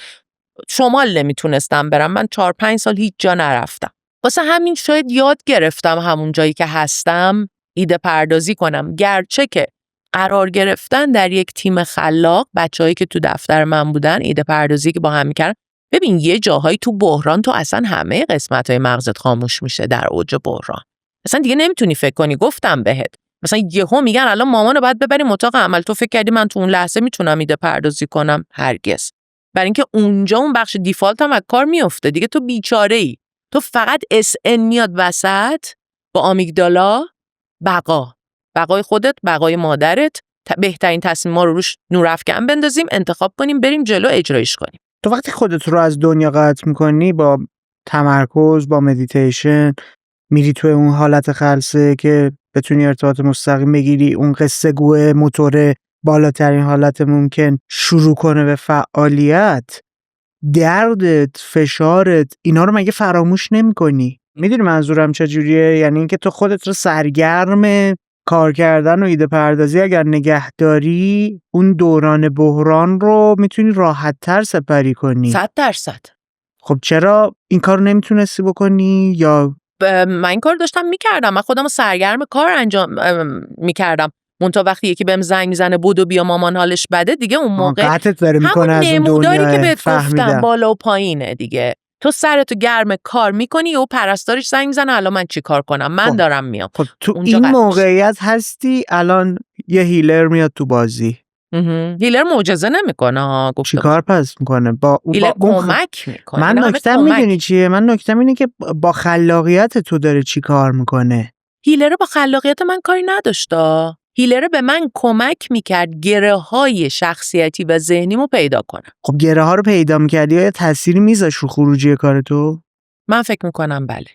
شمال نمیتونستم برم، من 4-5 سال هیچ جا نرفتم. واسه همین شاید یاد گرفتم همون جایی که هستم ایده پردازی کنم، گرچه که قرار گرفتن در یک تیم خلاق، بچه‌هایی که تو دفتر من بودن ایده پردازی که با هم میکردن، ببین یه جاهایی تو بحران تو اصلا همه قسمت‌های مغزت خاموش میشه در اوج بحران، اصلا دیگه نمیتونی فکر کنی. گفتم بهت مثلا یهو میگن الان مامانو باید ببریم اتاق عمل، تو فکر کردی من تو اون لحظه میتونم ایده پردازی کنم؟ هرگز. برای اینکه اونجا اون بخش دیفالت هم از کار میفته دیگه، تو بیچاره‌ای، تو فقط SN میاد وسط با آمیگدالا، بقای خودت، بقای مادرت، بهترین تصمیم‌ها رو روش نورافکن بندازیم، انتخاب کنیم، بریم جلو، اجرایش کنیم. تو وقتی خودت رو از دنیا قطع میکنی با تمرکز، با مدیتیشن، میری توی اون حالت خلسه که بتونی ارتباط مستقیم بگیری، اون قصه گوه موتور بالاترین حالت ممکن شروع کنه به فعالیت، دردت، فشارت، اینا رو مگه فراموش نمی کنی؟ میدونی منظورم چجوریه؟ یعنی اینکه تو خودت رو سرگرم کار کردن و ایده پردازی اگر نگهداری، اون دوران بحران رو میتونی راحت تر سپری کنی. 100%. خب چرا این کار نمیتونستی بکنی؟ یا من این کار داشتم میکردم، من خودم رو سرگرم کار انجام میکردم، منتها وقتی یکی بهم زنگ میزنه بودو بیا مامان حالش بده، دیگه اون موقع قطعت داره میکنه از اون نموداری دنیا. که بهت گفتم بالا و پایینه دیگه. تو سرتو گرم کار میکنی و پرستارش زنگ میزنه الان من چی کار کنم، من دارم میام. خب تو این موقعیت هستی، الان یه هیلر میاد تو بازی. هیلر معجزه نمیکنه. چی کار پس میکنه؟ هیلر کمک میکنه. من نکتم میدونی چیه؟ من نکتم اینه که با خلاقیت تو داره چی کار میکنه. هیلر با خلاقیت من کاری نداشته. هیلر به من کمک میکرد گره های شخصیتی و ذهنیمو پیدا کنم. خب گره ها رو پیدا میکردی، یا تأثیری میذاش رو خروجی کار تو؟ من فکر میکنم بله.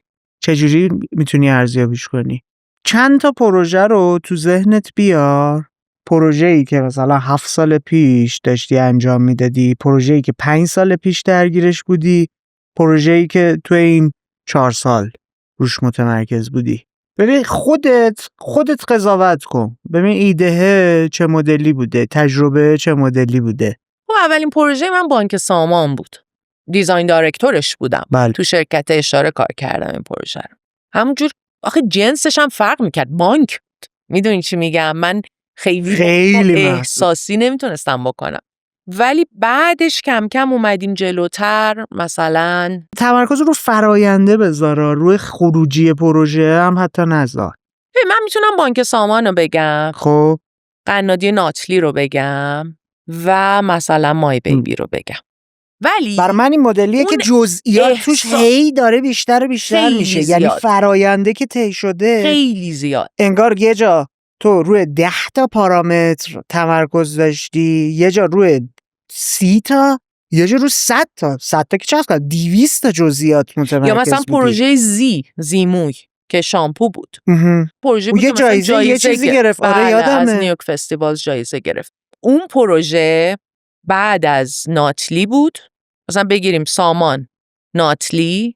چجوری میتونی ارزیابیش کنی؟ چند تا پروژه رو تو ذهنت بیار، پروژه‌ای که مثلا 7 سال پیش داشتی انجام میدادی، پروژه‌ای که 5 سال پیش درگیرش بودی، پروژه‌ای که تو این 4 سال روش متمرکز بودی. ببین خودت قضاوت کن، ببین ایده چه مدلی بوده، تجربه چه مدلی بوده. و اولین پروژه من بانک سامان بود، دیزاین دایرکتورش بودم. بله. تو شرکت اشاره کار کردم این پروژه رو. همونجور آخه جنسش هم فرق میکرد، بانک بود. میدونی چی میگم؟ من خیلی احساسی نمیتونستم بکنم، ولی بعدش کم کم اومدیم جلوتر. مثلا تمرکز رو فراینده بذار، روی خروجی پروژه هم حتی نذار. من میتونم بانک سامان رو بگم، خب قنادی ناتلی رو بگم و مثلا مای بیبی رو بگم، ولی برای من این مدلیه که جزئیات توش هی داره بیشتر میشه زیاد. یعنی فراینده که طی شده خیلی زیاد. انگار یه جا تو روی 10 تا پارامتر تمرکز داشتی، یه جا روی 30 تا، یه جا روی 100 تا. 100 تا که چه هست؟ 200 تا جزئیات متمرکز. یا مثلا پروژه زیموی که شامپو بود. پروژه بود یه جایزه یه چیزی گرفت. آره یادمه. از نیویورک فستیوال جایزه گرفت. اون پروژه بعد از ناتلی بود. مثلا بگیریم سامان، ناتلی،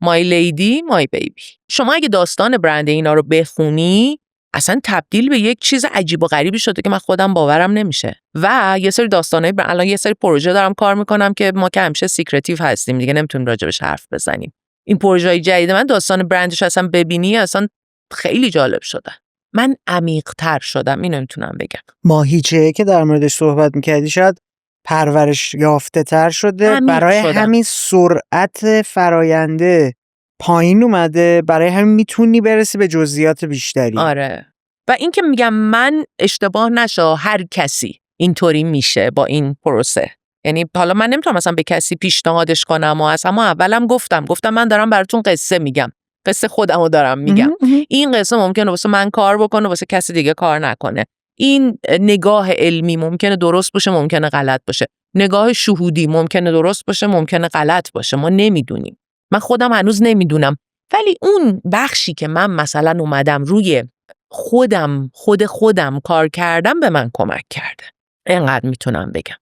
مای لیدی، مای بیبی. شما اگه داستان برند اینا رو بخونی اصلا تبدیل به یک چیز عجیب و غریبی شده که من خودم باورم نمیشه. و یه سری داستانای الان یه سری پروژه دارم کار میکنم که ما که همیشه سیکرتیو هستیم دیگه، نمیتونیم راجبش حرف بزنیم. این پروژه جدید من داستان برندش اصلا ببینی اصلا خیلی جالب شده. من عمیق‌تر شدم، اینو میتونم بگم. ماهیچه که در موردش صحبت میکردی شاید پرورش یافته تر شده برای همین سرعت فراینده پایین اومده، برای همین میتونی برسی به جزئیات بیشتری. آره. و این که میگم من اشتباه نشه، هر کسی اینطوری میشه با این پروسه. یعنی حالا من نمیتونم مثلا به کسی پیشنهادش کنم و از همون اولم گفتم من دارم براتون قصه میگم، قصه خودمو دارم میگم. این قصه ممکنه واسه من کار بکنه، واسه کسی دیگه کار نکنه. این نگاه علمی ممکنه درست باشه، ممکنه غلط باشه. نگاه شهودی ممکنه درست باشه، ممکنه غلط باشه. ما نمیدونیم. من خودم هنوز نمیدونم. ولی اون بخشی که من مثلا اومدم روی خودم کار کردم به من کمک کرده. اینقدر میتونم بگم.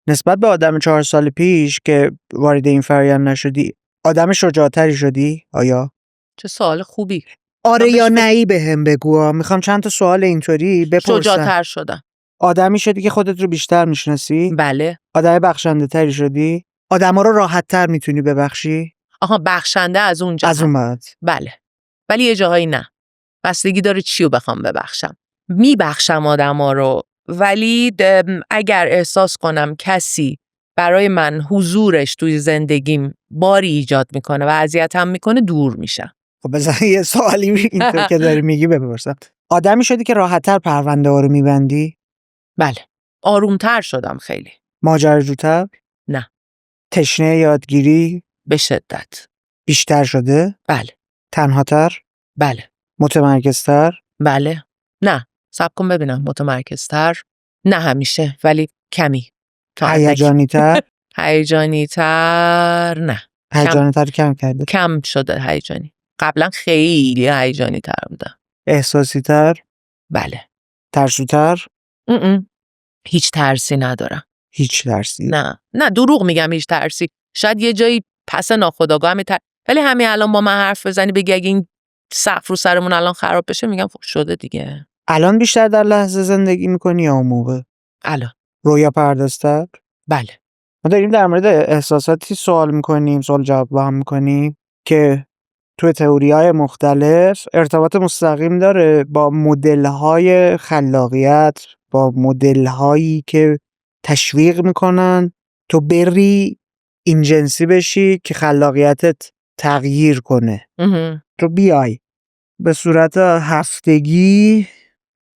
نسبت به آدم 4 سال پیش که وارد این فرآیند نشدی، آدم شجاعتری شدی؟ آیا؟ چه سوال خوبی. آره یا نه بهم بگو. میخوام چند تا سوال اینطوری بپرسم. شجاعتر شدم. آدمی شدی که خودت رو بیشتر میشناسی؟ بله. آدم بخشنده تری شدی؟ آدما رو راحت تر میتونی ببخشی؟ آها، بخشنده از اونجا. از اون بعد. بله. ولی یه جاهایی نه. بستگی داره چیو بخوام ببخشم. میبخشم آدما رو، ولی اگر احساس کنم کسی برای من حضورش توی زندگیم باری ایجاد میکنه و اذیتم میکنه، دور میشم. خب بذار یه سوالی اینطور که داری میگی بپرسم. آدمی شدی که راحت‌تر پرونده ها رو میبندی؟ بله. آرومتر شدم خیلی. ماجراجوتر؟ نه. تشنه یادگیری؟ به شدت. بیشتر شده؟ بله. تنهاتر؟ بله. متمرکزتر؟ بله. نه. صبر کن ببینم. متمرکزتر؟ نه همیشه، ولی کمی. هیجانی‌تر؟ هیجانی‌تر؟ نه. هیجانی‌تر کم کرده؟ کم شده هیجانی. قبلا خیلی هیجانی‌تر بودم. احساسی‌تر؟ بله. ترسوتر؟ هیچ ترسی ندارم. هیچ ترسی؟ نه دروغ میگم، هیچ ترسی. شاید یه جایی پس ناخودآگاه ولی همین الان با من حرف بزنی بگی اگه این سقف رو سرمون الان خراب بشه، میگم خب شده دیگه. الان بیشتر در لحظه زندگی میکنی یا اون موقع؟ الان. رویا پردازتر؟ بله. ما داریم در مورد احساساتی سوال میکنیم، سوال جواب با هم میکنیم که توی تئوری‌های مختلف ارتباط مستقیم داره با مدل‌های خلاقیت، با مدل‌هایی که تشویق میکنن تو بری این جنسی بشی که خلاقیتت تغییر کنه. تو بیای به صورت هفتگی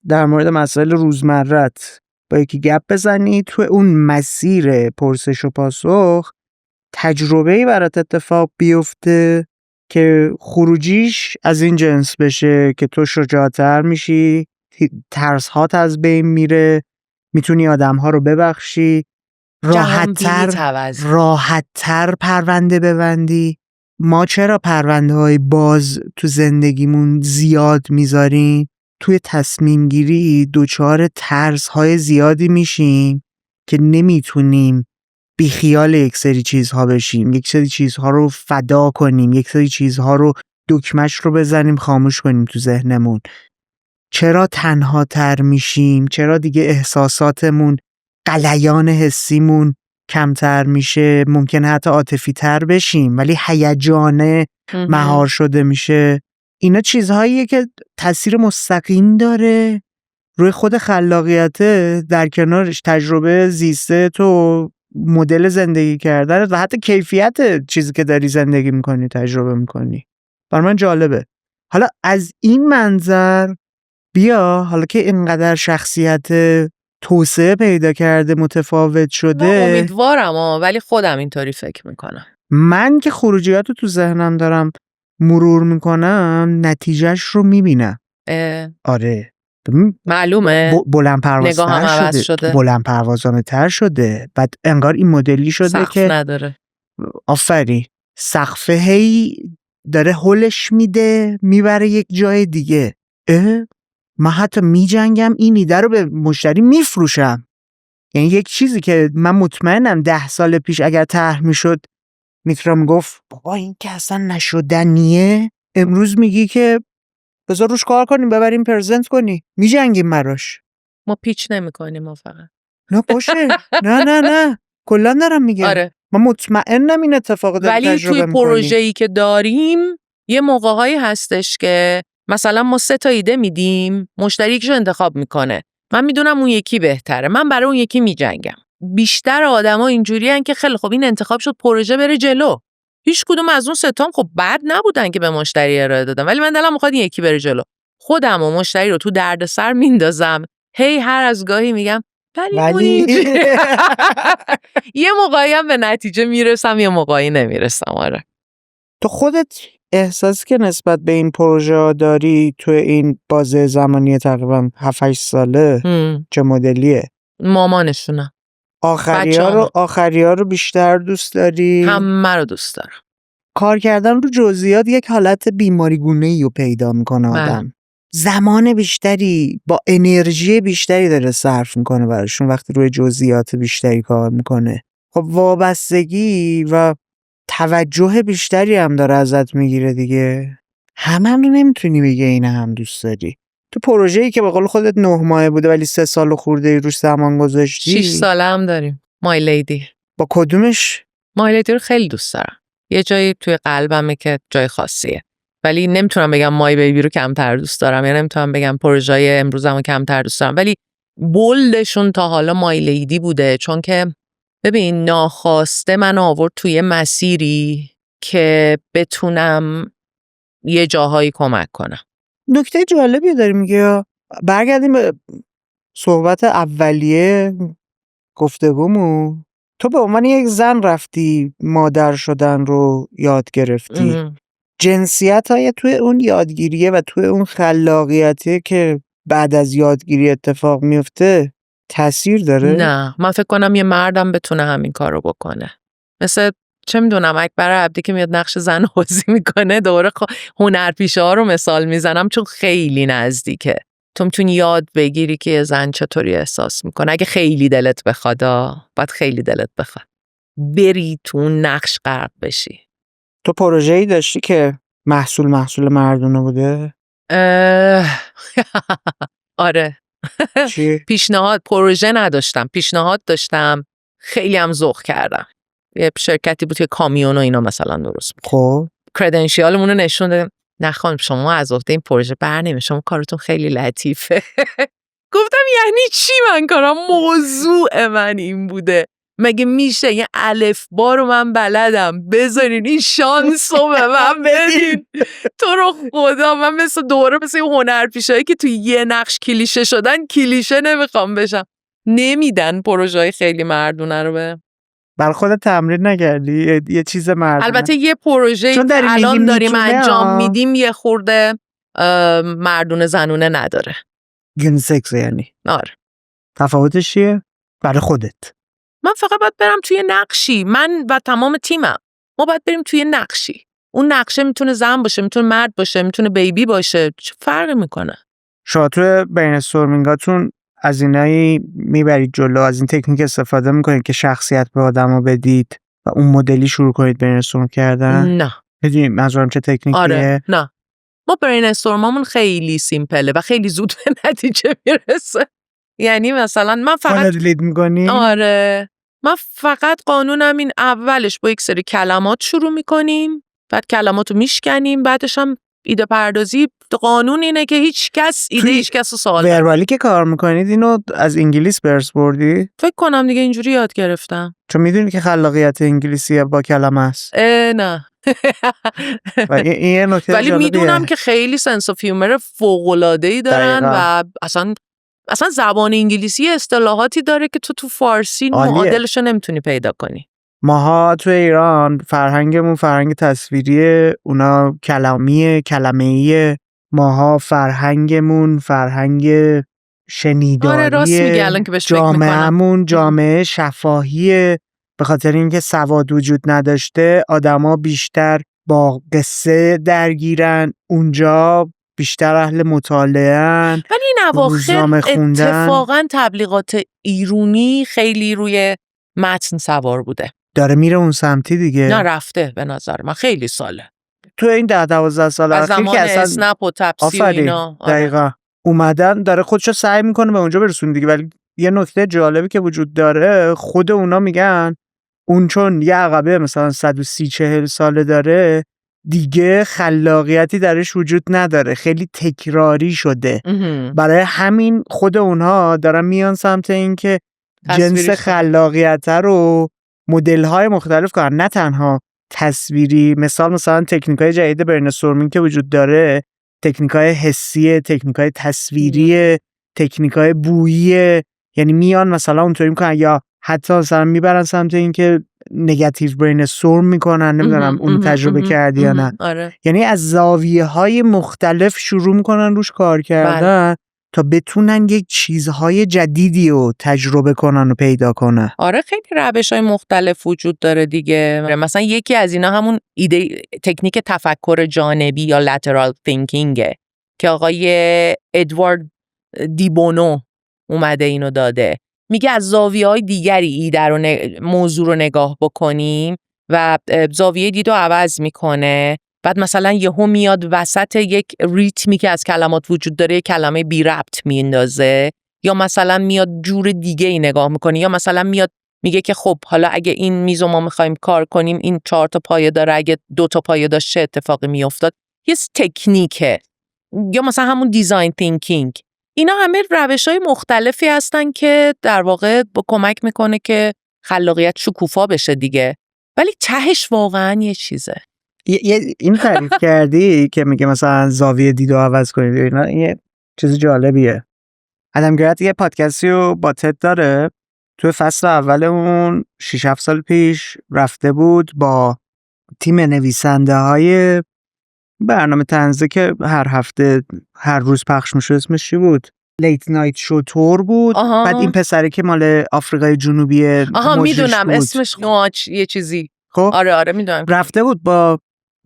در مورد مسائل روزمرت با یکی گپ بزنی، تو اون مسیر پرسش و پاسخ تجربه‌ای برات اتفاق بیفته که خروجیش از این جنس بشه که تو شجاعتر میشی، ترس‌هات از بین میره، میتونی آدم‌ها رو ببخشی، راحت‌تر پرونده ببندی. ما چرا پرونده‌های باز تو زندگیمون زیاد میذاریم؟ توی تصمیم گیری دوچار ترس‌های زیادی میشیم که نمیتونیم بیخیال یک سری چیزها بشیم، یک سری چیزها رو فدا کنیم، یک سری چیزها رو دکمش رو بزنیم خاموش کنیم تو ذهنمون. چرا تنها تر میشیم؟ چرا دیگه احساساتمون، غلیان حسیمون کمتر میشه؟ ممکنه حتی عاطفی تر بشیم ولی هیجان مهار شده میشه. اینا چیزهاییه که تاثیر مستقیم داره روی خود خلاقیت، در کنارش تجربه زیسته تو، مدل زندگی کردن و حتی کیفیت چیزی که داری زندگی میکنی تجربه میکنی. برای من جالبه. حالا از این منظر بیا، حالا که اینقدر شخصیت توسعه پیدا کرده، متفاوت شده، امیدوارم ولی خودم اینطوری فکر میکنم. من که خروجیاتو تو ذهنم دارم مرور میکنم، نتیجهش رو میبینم. آره معلومه. بلند پروازتر شده. بلند پروازانه تر شده. بعد انگار این مدلی شده سقف که نداره. آفری سقفه هی داره هلش میده میبره یک جای دیگه. من حتی میجنگم این ایده رو به مشتری میفروشم. یعنی یک چیزی که من مطمئنم 10 سال پیش اگر طرح میشد میتونم گفت بابا این که اصلا نشدنیه، امروز میگی که بذار روش کار کنیم، ببریم پرزنت کنی، میجنگیم براش. ما پیچ نمی کنیم ما فقط. نه باشه. نه کلا دارم میگم. آره. من مطمئنم این اتفاق داره تجربه میکنی. ولی توی پروژه‌ای که داریم یه موقع‌هایی هستش که مثلا ما 3 تا ایده میدیم، مشتری یکیشو انتخاب میکنه. من میدونم اون یکی بهتره، من برای اون یکی میجنگم. بیشتر آدما اینجوریان که خیلی خب این انتخاب شد، پروژه بره جلو. هیچ کدوم از اون ستام خب بد نبودن که به مشتری ارائه دادم، ولی من دلم میخواد این یکی بره جلو. خودم و مشتری رو تو دردسر میندازم، هی هر از گاهی میگم ولی یه موقعی هم به نتیجه میرسم، یه موقعی نمیرسم. آره. تو خودت احساسی که نسبت به این پروژه داری تو این بازه زمانی تقریبا 7-8 ساله چه مدلیه؟ مامانشونم. آخریا رو بیشتر دوست داری؟ همه رو دوست دارم. کار کردن رو جزئیات یک حالت بیماری گونه‌ای رو پیدا میکنه آدم. زمان بیشتری با انرژی بیشتری داره صرف میکنه براشون وقتی روی جزئیات بیشتری کار میکنه. خب وابستگی و توجه بیشتری هم داره ازت میگیره دیگه. همه رو نمیتونی بگی این هم دوست داری. تو پروژه‌ای که به قول خودت 9 ماهه بوده ولی 3 سال خورده روش زمان گذاشتی. 6 ساله هم داریم. مای لیدی. با کدومش؟ مای لیدی رو خیلی دوست دارم. یه جایی توی قلبمه که جای خاصیه. ولی نمیتونم بگم مای بیبی رو کمتر دوست دارم، یا نمیتونم بگم پروژه‌ای امروزمو کمتر دوست دارم، ولی بولدشون تا حالا مای لیدی بوده، چون که ببین ناخواسته من آورد توی مسیری که بتونم یه جاهایی کمک کنم. نکته جالبی داری میگه. برگردیم به صحبت اولیه گفتگومون. تو به عنوان یک زن رفتی مادر شدن رو یاد گرفتی. جنسیت های توی اون یادگیریه و توی اون خلاقیتیه که بعد از یادگیری اتفاق میفته تأثیر داره؟ نه، من فکر کنم یه مردم بتونه همین کار رو بکنه. مثل چه میدونم اکبر عبدی که میاد نقش زن بازی میکنه، دوباره هنرپیشه ها رو مثال میزنم چون خیلی نزدیکه. تو میتونی یاد بگیری که یه زن چطوری احساس میکنه اگه خیلی دلت بخواد. باید خیلی دلت بخواد بری تو اون نقش غرق بشی. تو پروژه‌ای داشتی که محصول مردونه بوده؟ آره. چی؟ پیشنهاد پروژه نداشتم، پیشنهاد داشتم، خیلی هم ذوق کردم. یه شرکتی بود که کامیون و اینا مثلا درست بود. خب کردنشیالمون رو نشون دادم. نه خانم شما از عهده این پروژه برنمیاد، شما کارتون خیلی لطیفه. گفتم یعنی چی من کارم؟ موضوع من این بوده. مگه میشه یه الفبا رو من بلدم بذارین این شانس رو به من بدین؟ تو رو خدا من مثل هنرپیشه‌ای که تو یه نقش کلیشه شدن کلیشه نمیخوام بشم. نمیدن پروژه‌های خیلی مردونه رو به بر خودت تمرین نکردی یه چیز مردونه؟ البته یه پروژه‌ای که الان داریم انجام میدیم یه خورده مردونه زنونه نداره. یونیسکس یعنی؟ آره. تفاوتش چیه؟ برای خودت؟ من فقط باید برم توی نقشی، من و تمام تیمم ما باید بریم توی نقشی. اون نقشه میتونه زن باشه، میتونه مرد باشه، میتونه بیبی باشه، چه فرقی میکنه؟ شما توی برینستورمینگاتون از اینایی میبرید جلو، از این تکنیک استفاده میکنید که شخصیت به آدمو بدید و اون مدلی شروع کنید برینستورم کردن؟ نه. میدونی منظورم چه تکنیکیه؟ آره. نه. ما برینستورممون خیلی سیمپله و خیلی زود به نتیجه میرسه. یعنی مثلا من فقط لید میکنی؟ آره. من فقط قانونم این اولش با یک سری کلمات شروع میکنیم، بعد کلماتو میشکنیم، بعدش هم ایده پردازی. قانون اینه که هیچ کس رو سوال وربالی که کار میکنید اینو از انگلیس برس بردی؟ فکر کنم دیگه اینجوری یاد گرفتم. چون میدونی که خلاقیت انگلیسی با کلمه است. نه. ولی میدونم که خیلی سنس آف هیومر فوق‌العاده‌ای دارن و اصلا زبان انگلیسی اصطلاحاتی داره که تو فارسی معادلشو نمیتونی پیدا کنی. ماها تو ایران فرهنگمون فرهنگ تصویریه، اونا کلمه‌ایه. ماها فرهنگمون فرهنگ شنیداریه. آره راست میگی الان که بهش فکر میکنم. جامعهمون جامعه شفاهیه، به خاطر اینکه سواد وجود نداشته آدما بیشتر با قصه درگیرن، اونجا بیشتر اهل مطالعه‌ان. ولی این اواخر اتفاقا تبلیغات ایرونی خیلی روی متن سوار بوده. داره میره اون سمتی دیگه. نه رفته به نظر من خیلی ساله. تو این 10-12 سال اخیر که اصلا اسنپ و تپسی و اینا دقیقاً اومدن داره خودشو سعی میکنه به اونجا برسونه دیگه. ولی یه نکته جالبی که وجود داره، خود اونا میگن اون چون یه عقبه مثلا 130-40 ساله داره دیگه خلاقیتی درش وجود نداره، خیلی تکراری شده. برای همین خود اونها دارن میان سمت این که جنس خلاقیت رو مدل‌های مختلف کنن، نه تنها تصویری، مثلا تکنیک‌های جدید برین‌استورمینگ که وجود داره، تکنیک‌های حسی، تکنیک‌های تصویری، تکنیک‌های بویی، یعنی میان مثلا اونطوری میکنن یا حتی مثلا میبرن سمت این که نگاتیو برین‌استورم میکنن. نمیدونم اون تجربه کردی یا نه. آره. یعنی از زاویه‌های مختلف شروع میکنن روش کار کردن تا بتونن یک چیزهای جدیدی رو تجربه کنن و پیدا کنن. آره خیلی روش‌های مختلف وجود داره دیگه. مثلا یکی از اینا همون ایده تکنیک تفکر جانبی یا lateral thinkingه که آقای ادوارد دی بونو اومده اینو داده. میگه از زاویه‌های دیگری ایده رو موضوع رو نگاه بکنیم و زاویه دیدو عوض میکنه. بعد مثلا یهو میاد وسط یک ریتمی که از کلمات وجود داره کلمه بی ربط میندازه، یا مثلا میاد جور دیگه ای نگاه میکنه، یا مثلا میاد میگه که خب حالا اگه این میزو ما میخوایم کار کنیم این 4 تا پایه داره، اگه 2 تا پایه داشت چه اتفاقی میافتاد. یه تکنیکه. یا مثلا همون دیزاین تینکینگ. اینا همه روش‌های مختلفی هستن که در واقع با کمک میکنه که خلاقیت شکوفا بشه دیگه. ولی تهش واقعا یه چیزه. این تعریف کردی که میگه مثلا زاویه دیدو عوض کنید، اینا یه چیز جالبیه. آدم گرت یه پادکستی رو با تد داره، توی فصل اول اون 6-7 سال پیش رفته بود با تیم نویسنده های برنامه طنزه که هر هفته هر روز پخش میشه، اسمش چی بود؟ لیت نایت شو تور بود. بعد این پسره که مال آفریقای جنوبیه، میدونم اسمش نواچ یه چیزی. خب آره میدونم. رفته بود با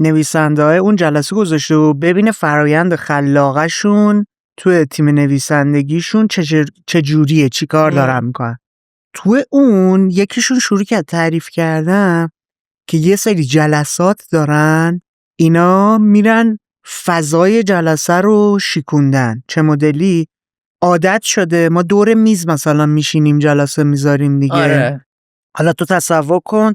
نویسنده های اون جلسه گذاشته و ببینه فرایند خلاقشون توی تیم نویسندگیشون چجوریه، چی کار دارن میکنن. توی اون یکیشون شروع کرد تعریف کردن که یه سری جلسات دارن، اینا میرن فضای جلسه رو شیکوندن. چه مدلی؟ عادت شده ما دور میز مثلا میشینیم جلسه میذاریم دیگه. آره. حالا تو تصور کن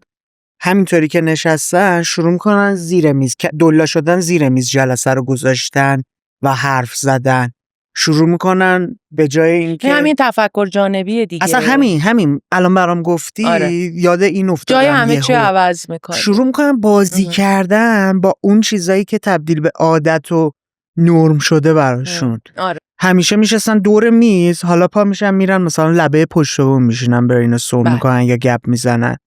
همینطوری که نشستن شروع میکنن زیر میز دلا شدن، زیر میز جلسه رو گذاشتن و حرف زدن. شروع میکنن به جای اینکه همین تفکر جانبیه دیگه. اصلا همین الان برام گفتی. آره. یاد این افتادم. جای همه چی عوض میکنه. شروع میکنن بازی کردن با اون چیزایی که تبدیل به عادت و نرم شده براشون. آره. همیشه میشستن دور میز، حالا پا میشن میرن مثلا لبه پشت بوم میشینن برین‌استورم میکنن یا گپ میزنن،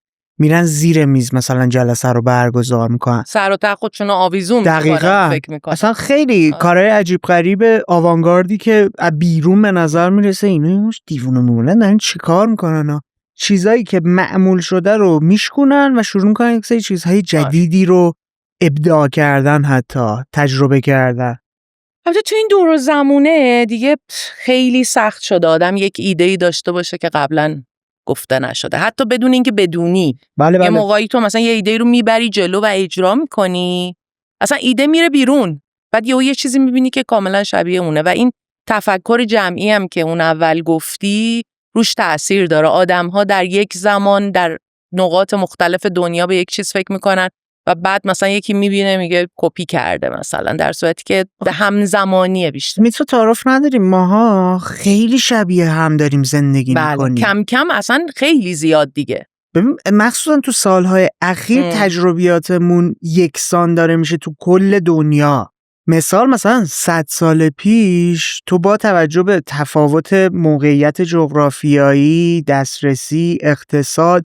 میرن زیر میز مثلا جلسه رو برگزار میکنن، سر و ته خودشونو آویزون میکنن، فکر میکنن. اصلا خیلی کارهای عجیب غریب آوانگاردی که از بیرون به نظر میرسه اینا دیوونه میمونن دارن چیکار میکنن. چیزایی که معمول شده رو میشکنن و شروع میکنن یک سری چیزهای جدیدی رو ابداع کردن، حتی تجربه کردن. البته تو این دور و زمونه دیگه خیلی سخت شده آدم یک ایده‌ای داشته باشه که قبلا گفته نشده، حتی بدون اینکه بدونی. بله. یه موقعی تو مثلا یه ایده رو میبری جلو و اجرا میکنی، اصلا ایده میره بیرون، بعد یه چیزی میبینی که کاملا شبیه اونه. و این تفکر جمعی هم که اون اول گفتی روش تأثیر داره. آدم‌ها در یک زمان در نقاط مختلف دنیا به یک چیز فکر میکنن و بعد مثلا یکی میبینه میگه کپی کرده مثلا، در صورتی که همزمانیه بیشتر. میتو تعارف نداریم، ماها خیلی شبیه هم داریم زندگی میکنیم. کم کم اصلا خیلی زیاد دیگه. ببین مخصوصا تو سالهای اخیر تجربیاتمون یکسان داره میشه تو کل دنیا. مثلا 100 سال پیش تو با توجه به تفاوت موقعیت جغرافیایی، دسترسی، اقتصاد،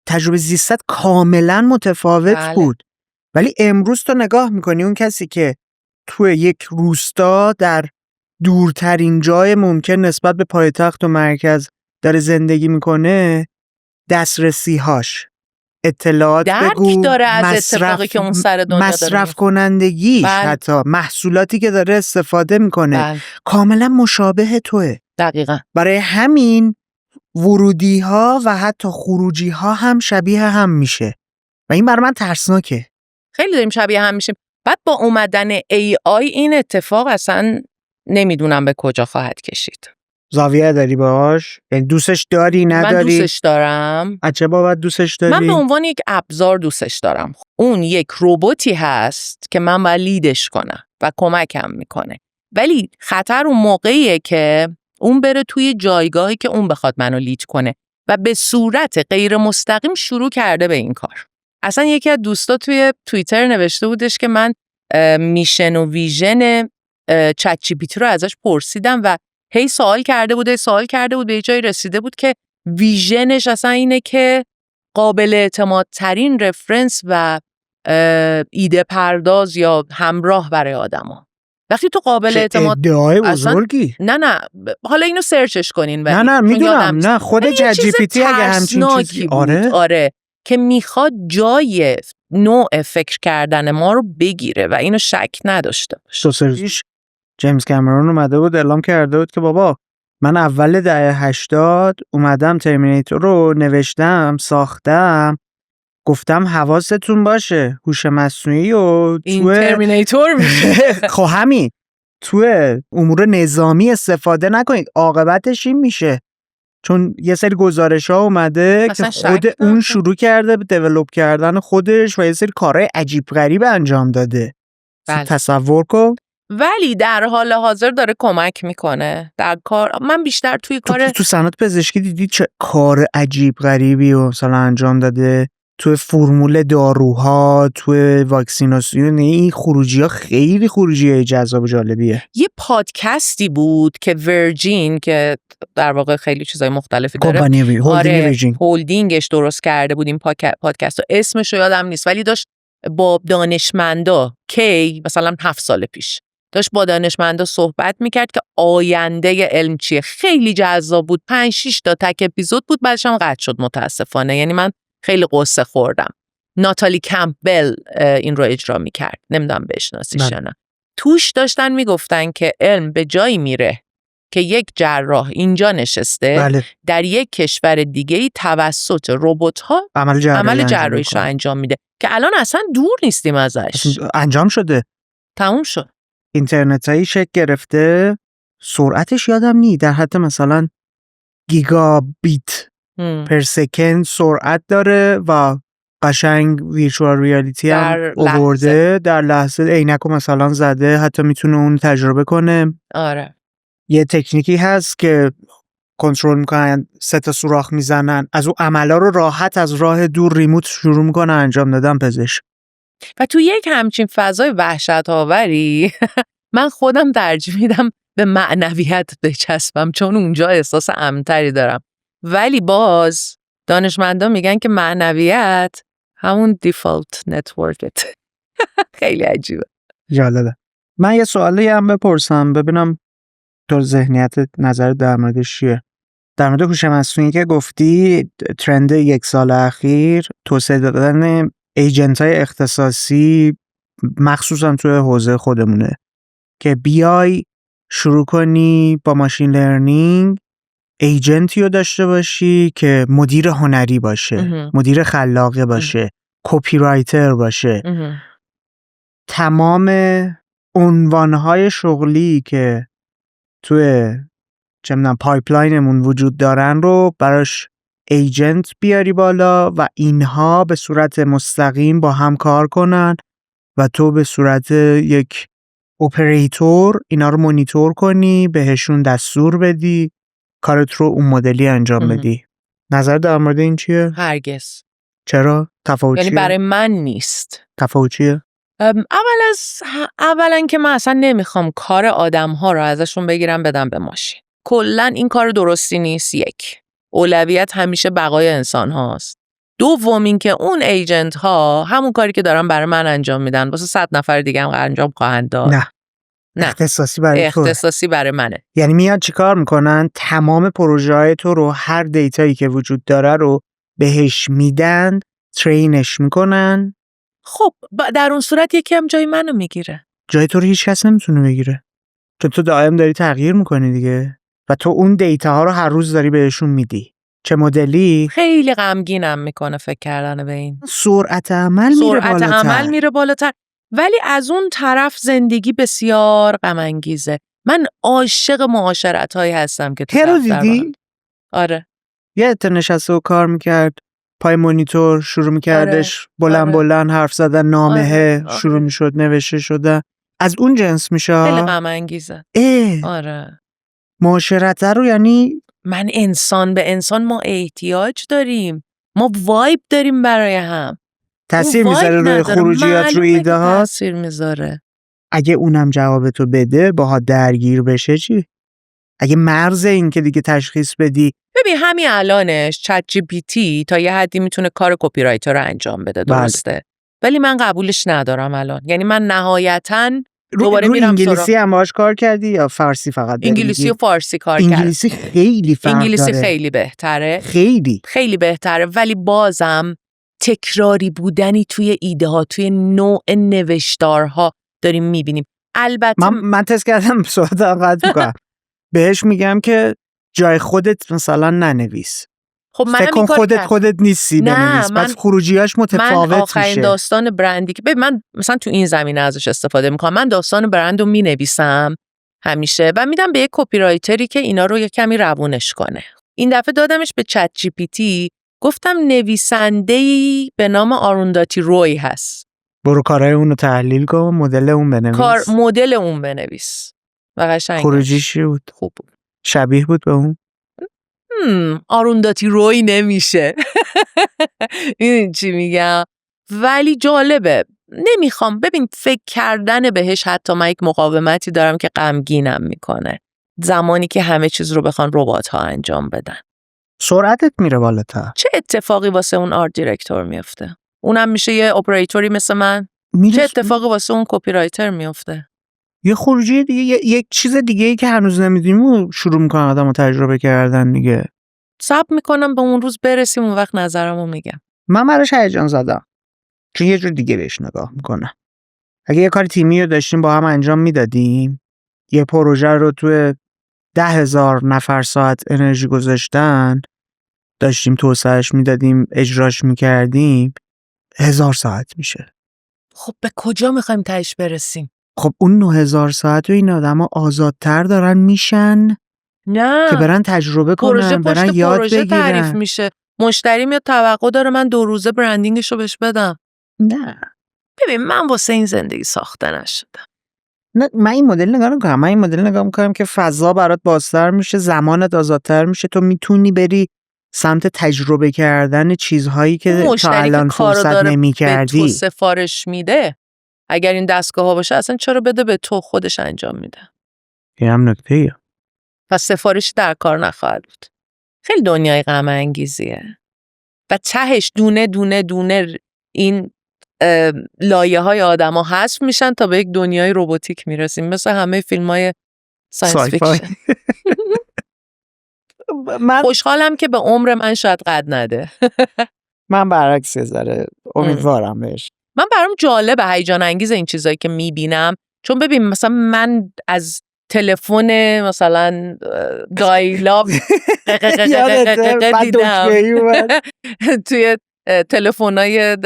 تجربه زیستت کاملا متفاوت بود. ولی امروز تو نگاه میکنی اون کسی که توی یک روستا در دورترین جای ممکن نسبت به پایتخت و مرکز داره زندگی میکنه، دسترسی‌هاش، اطلاعات بگو، داره از اتفاقی که اون سر دنیا مصرف کنندگیش، حتی محصولاتی که داره استفاده میکنه کاملا مشابه توه. دقیقاً. برای همین ورودی ها و حتی خروجی ها هم شبیه هم میشه و این برای من ترسناکه. خیلی داریم شبیه هم میشیم. بعد با اومدن AI این اتفاق اصلا نمیدونم به کجا خواهد کشید. زاویه داری باش؟ یعنی دوستش داری نداری؟ من دوستش دارم. چه بابت دوستش داری؟ من به عنوان یک ابزار دوستش دارم. اون یک رباتی هست که من باید لیدش کنم و کمکم میکنه. ولی خطر اون موقعیه که اون بره توی جایگاهی که اون بخواد منو لید کنه و به صورت غیر مستقیم شروع کرده به این کار. اصلا یکی از دوستا توی توییتر نوشته بودش که من میشن و ویژن چت جی پی تی رو ازش پرسیدم و هی سوال کرده بود به یه جایی رسیده بود که ویژنش اصلا اینه که قابل اعتماد ترین رفرنس و ایده پرداز یا همراه برای آدما. وقتی تو قابل اعتماد ادعای بزرگی. نه حالا اینو سرچش کنین. نه میدونم، نه خود چت جی پی تی اگه همچین چیزی آره که میخواد جای نوع فکر کردن ما رو بگیره و اینو شک نداشته باشه. دو سال پیش جیمز کامرون اومده بود اعلام کرده بود که بابا من اول دهه 80 اومدم ترمیناتور رو نوشتم، ساختم، گفتم حواستون باشه هوش مصنوعی و این ترمیناتور میشه. خب همین تو امور نظامی استفاده نکنید، عاقبتش این میشه. چون یه سری گزارش‌ها اومده که خود اون شروع کرده به دیولپ کردن خودش و یه سری کارهای عجیب غریب انجام داده. بله. تصور کن. ولی در حال حاضر داره کمک میکنه در کار. من بیشتر توی کار تو صنعت پزشکی دیدی چه کار عجیب غریبی و مثلا انجام داده، تو فرمول داروها، تو واکسیناسیون. این خروجی‌ها خیلی خروجی جذاب و جالبیه. یه پادکستی بود که ورجین که در واقع خیلی چیزای مختلفی داره، هولدینگش درست کرده بود این پادکست رو، اسمش رو یادم نیست ولی داشت با دانشمندا مثلا 7 سال پیش داشت با دانشمندا صحبت میکرد که آینده علم چیه. خیلی جذاب بود. 5-6 تا تک اپیزود بود، بعدش هم قطع شد متاسفانه. یعنی من خیلی قصه خوردم. ناتالی کمپبل این رو اجرا میکرد، نمیدونم بشناسیش یا نه. توش داشتن میگفتن که علم به جایی میره که یک جراح اینجا نشسته، بله. در یک کشور دیگه‌ای توسط ربات‌ها عمل جراحیش رو انجام میده که الان اصلا دور نیستیم ازش. انجام شده، تموم شد. اینترنتایی شکل گرفته، سرعتش یادم نی، در حد مثلا گیگابیت پر سکند سرعت داره و قشنگ ویرچوال ریالیتی هم آورده در لحظه. عینکو مثلا زده، حتی میتونه اون تجربه کنه. آره. یه تکنیکی هست که کنترل میکنن، 3 تا سوراخ میزنن، از اون عملا رو راحت از راه دور ریموت شروع میکنه انجام دادن پزشک. و تو یک همچین فضای وحشت آوری من خودم ترجیح میدم به معنویت بچسبم، چون اونجا احساس امن‌تری دارم. ولی باز دانشمندان میگن که معنویت همون دیفالت نتورکت. خیلی عجیبه. جالبه. من یه سوالی هم بپرسم ببینم تو ذهنیت نظر در موردش چیه. در مورد هوش مصنوعی که گفتی، ترند 1 سال اخیر توسعه دادن ایجنت‌های اختصاصی مخصوصا توی حوزه خودمونه که بیای شروع کنی با ماشین لرنینگ ایجنتی رو داشته باشی که مدیر هنری باشه، مدیر خلاقه باشه، کپی رایتر باشه. تمام عنوانهای شغلی که توی پایپلاینمون وجود دارن رو براش ایجنت بیاری بالا و اینها به صورت مستقیم با هم کار کنن و تو به صورت یک اپراتور اینا رو مانیتور کنی، بهشون دستور بدی، کارت رو اون مدلی انجام بدی. نظر در مورد این چیه؟ هرگز. چرا؟ تفاوت چیه؟ یعنی برای من نیست. تفاوت چیه؟ اولا که من اصلا نمیخوام کار آدم‌ها رو ازشون بگیرم بدم به ماشین. کلاً این کار درستی نیست. یک، اولویت همیشه بقای انسان هاست. دوم این که اون ایجنت ها همون کاری که دارن برای من انجام میدن واسه 100 نفر دیگه هم انجام خواهند داد. نه. اختصاصی برای منه. یعنی میاد چیکار میکنن؟ تمام پروژه های تو رو، هر دیتایی که وجود داره رو بهش میدن، ترینش میکنن. خب در اون صورت یکی هم جای منو میگیره. جای تو رو هیچ کس نمیتونه بگیره، چون تو دائم داری تغییر میکنی دیگه و تو اون دیتا ها رو هر روز داری بهشون میدی. چه مدلی؟ خیلی غمگینم میکنه فکر کردن به این. سرعت عمل میره بالاتر. ولی از اون طرف زندگی بسیار غم انگیزه. من عاشق معاشرت هایی هستم که تو دفتر دیدی؟ آره. یه نشسته و کار میکرد پای مانیتور، شروع میکردش بلند حرف زدن، نامه شروع میشد نوشته شده. از اون جنس میشه. خیلی غم انگیزه. آره. معاشرت رو یعنی من انسان به انسان ما احتیاج داریم. ما وایب داریم برای هم. تاثیر اون میذاره وایب روی نداره. خروجیات، روی معلومه که ایده ها. تاثیر میذاره. اگه اونم جوابتو بده باها درگیر بشه چی؟ اگه مرز این که دیگه تشخیص بدی. ببین همین الانش چت جی پی تی تا یه حدی میتونه کار کپی رایتر رو انجام بده، درسته؟ ولی من قبولش ندارم الان. یعنی من نهایتاً دوباره رو میرم انگلیسی هم باهاش کار کردی یا فارسی فقط داری انگلیسی و میگی؟ فارسی کار کردم. انگلیسی خیلی فرق انگلیسی داره. خیلی بهتره. خیلی بهتره، ولی بازم تکراری بودنی توی ایده ها، توی نوع نوشتارها داریم میبینیم. البته من تست کردم صحبت قطع میکنم. بهش میگم که جای خودت مثلا ننویس. خب من فکر کن خودت نیستی بنویس. پس خروجیاش متفاوت من آخرین میشه. داستان برندی که من مثلا تو این زمینه ازش استفاده میکنم. من داستان برند رو مینویسم همیشه و میدم به یک کپی رایتری که اینا رو یه کمی روونش کنه. این دفعه دادمش به چت جی پی تی، گفتم نویسنده‌ای به نام آرونداتی روی هست. برو کارهای اونو تحلیل کن، مدل اون بنویس. مدل اون بنویس. و قشنگش خروجیش بود؟ خوب بود. شبیه بود به اون؟ آرونداتی روی نمیشه. این چی میگم؟ ولی جالبه. نمیخوام ببین فکر کردن بهش حتی من یک مقاومتی دارم که غمگینم میکنه. زمانی که همه چیز رو بخوان ربات ها انجام بدن. سرعتت میره بالاتر. چه اتفاقی واسه اون آرت دیرکتور میفته؟ اونم میشه یه اپراتوری مثل من؟ چه اتفاقی واسه اون کپی رایتر میفته؟ یه خروجی دیگه، یک چیز دیگه ای که هنوز نمیدونیم و شروع میکنن آدمو تجربه کردن دیگه. صبر میکنم به اون روز برسیم، اون وقت نظرمو میگم. من براش هیجان زدم چون یه جور دیگه بهش نگاه میکنم. اگه یه کار تیمی رو داشتیم با هم انجام میدادیم، یه پروژه رو توی 10,000 نفر ساعت انرژی گذاشتن داشتیم توسعهش میدادیم، اجراش میکردیم، 1000 ساعت میشه. خب به کجا میخوایم تهش برسیم؟ خب اون 9000 ساعت رو این آدم ها آزادتر دارن میشن نه که برن تجربه کنن، برن یاد پروژه تعریف بگیرن. میشه. مشتری میاد توقع داره من 2 روزه برندینگشو بهش بدم. نه ببین من واسه این زندگی ساخته نشدم. نه، من این مدل نگاه میکنم که فضا برات بازتر میشه، زمانت آزادتر میشه، تو میتونی بری سمت تجربه کردن چیزهایی که تا الان فرصت نمی‌کردی. به تو سفارش میده. اگر این دستگاه ها باشه اصلا چرا بده به تو، خودش انجام میده. این هم نکته‌ایه. پس سفارشی در کار نخواهد بود. خیلی دنیای غم انگیزیه. و تهش دونه دونه دونه این لایه های آدم ها حذف میشن تا به یک دنیای روباتیک میرسیم، مثل همه فیلم های ساینس فیکشن. من خوشحالم که به عمر من شاید قد نده. من برعکس ذره امیدوارم بهش. من برام جالبه، هیجان انگیز این چیزایی که میبینم، چون ببین مثلا من از تلفن مثلا دایلاب دیدم توی تلفن‌های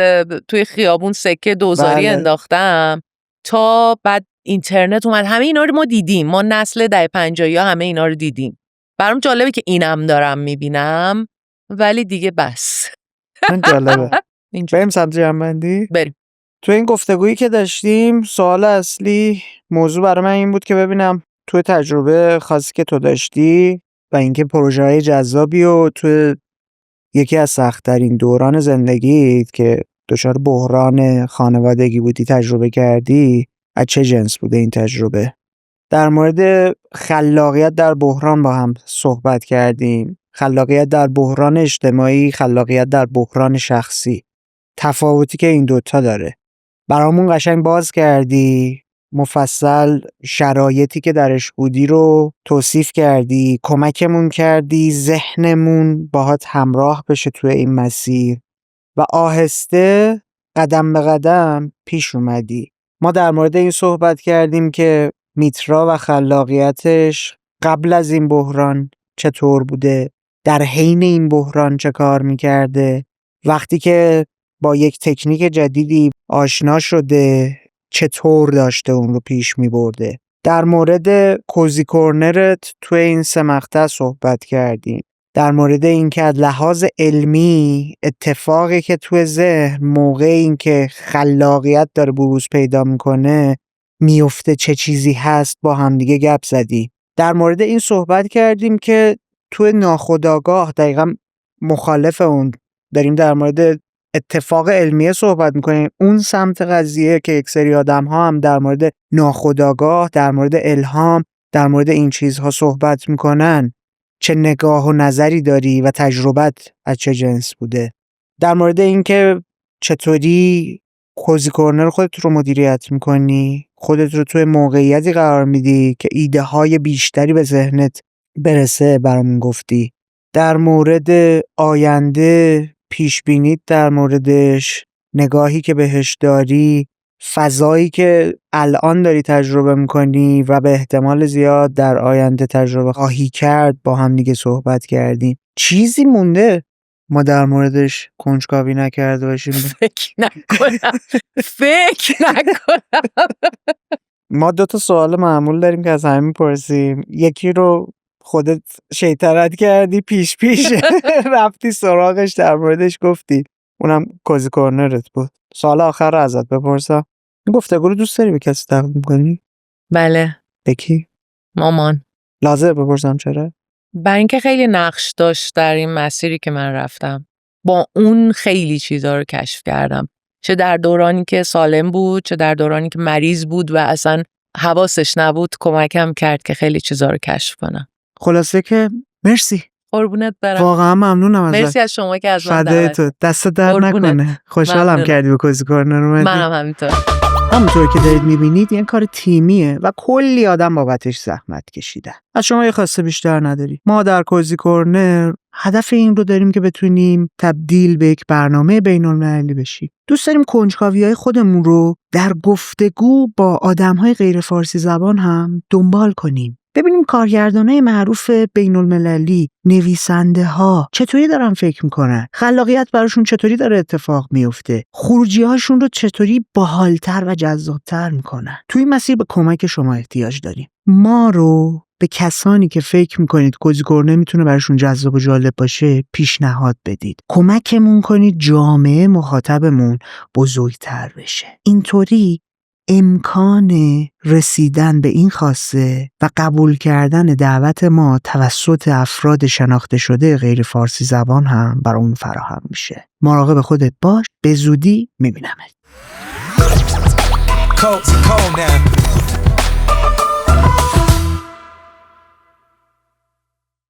توی خیابون سکه دوزاری انداختم تا بعد اینترنت اومد. همه اینا رو ما دیدیم، ما نسل دهه 50 همه اینا رو دیدیم. برام جالبه که اینم دارم میبینم، ولی دیگه بس. من جالبه. بریم سمت جنبندی؟ بریم. تو این گفتگویی که داشتیم سوال اصلی موضوع برای من این بود که ببینم توی تجربه خاصی که تو داشتی و اینکه پروژه‌های جذابی و توی یکی از سخت‌ترین دوران زندگیت که دچار بحران خانوادگی بودی تجربه کردی، از چه جنس بوده این تجربه؟ در مورد خلاقیت در بحران با هم صحبت کردیم. خلاقیت در بحران اجتماعی، خلاقیت در بحران شخصی. تفاوتی که این دوتا داره برامون قشنگ باز کردی، مفصل شرایطی که درش بودی رو توصیف کردی، کمکمون کردی ذهنمون باهات همراه بشه توی این مسیر و آهسته قدم به قدم پیش اومدی. ما در مورد این صحبت کردیم که میترا و خلاقیتش قبل از این بحران چطور بوده، در حین این بحران چه کار میکرده، وقتی که با یک تکنیک جدیدی آشنا شده چطور داشته اون رو پیش می برده. در مورد کوزی کورنرت توی این 3 مقطع صحبت کردیم. در مورد اینکه از لحاظ علمی اتفاقی که توی ذهن موقع اینکه خلاقیت داره بروز پیدا میکنه میفته چه چیزی هست با همدیگه گپ زدی. در مورد این صحبت کردیم که توی ناخودآگاه دقیقا مخالف اون داریم در مورد اتفاق علمیه صحبت میکنیم، اون سمت قضیه که یک سری آدم ها هم در مورد ناخودآگاه، در مورد الهام، در مورد این چیزها صحبت میکنن، چه نگاه و نظری داری و تجربت از چه جنس بوده؟ در مورد اینکه چطوری کوزی کورنر خودت رو مدیریت میکنی، خودت رو توی موقعیتی قرار میدی که ایده های بیشتری به ذهنت برسه برامون گفتی. در مورد آینده پیش بینیت در موردش، نگاهی که بهش داری، فضایی که الان داری تجربه میکنی و به احتمال زیاد در آینده تجربه خواهی کرد با هم دیگه صحبت کردیم. چیزی مونده ما در موردش کنجکاوی نکرده باشیم؟ فکر نکنم. ما 2 سوال معمول داریم که از همه میپرسیم. یکی رو خودت شیطنت کردی پیش رفتی سراغش، در موردش گفتی، اونم کوزی کورنرت بود. سوال آخر رو ازت بپرسم، این گفتگو رو دوست داری به کسی تقدیم کنی؟ بله. به کی؟ مامان. لازم بپرسم چرا؟ برای اینکه خیلی نقش داشت در این مسیری که من رفتم. با اون خیلی چیزا رو کشف کردم، چه در دورانی که سالم بود، چه در دورانی که مریض بود و اصلا حواسش نبود. کمکم کرد که خیلی چیزا رو کشف کنم. خلاصه که مرسی. قربونت برم. واقعا ممنونم ازت. مرسی از شما که از من فدای تو. دست در نکنه. خوشحالم کردی به کوزی کورنر اومدی. منم همینطور. همونطور که دارید میبینید یه کار تیمیه و کلی آدم بابتش زحمت کشیدن. از شما یه خواسته بیشتر نداری. ما در کوزی کورنر هدف این رو داریم که بتونیم تبدیل به یک برنامه بین‌المللی بشیم. دوست داریم کنجکاوی‌های خودمون رو در گفتگو با آدم‌های غیر فارسی زبان هم دنبال کنیم. ببینیم کارگردانای معروف بین‌المللی، نویسنده ها چطوری دارن فکر میکنن، خلاقیت براشون چطوری داره اتفاق میفته، خروجی هاشون رو چطوری باحالتر و جذابتر میکنن. توی این مسیر به کمک شما احتیاج داریم. ما رو به کسانی که فکر میکنید کوزی کورنر میتونه براشون جذاب و جالب باشه پیشنهاد بدید. کمکمون کنید جامعه مخاطبمون بزرگتر بشه. اینطوری امکان رسیدن به این خواسته و قبول کردن دعوت ما توسط افراد شناخته شده غیر فارسی زبان هم برای اون فراهم میشه. مراقب خودت باش. به زودی میبینمت.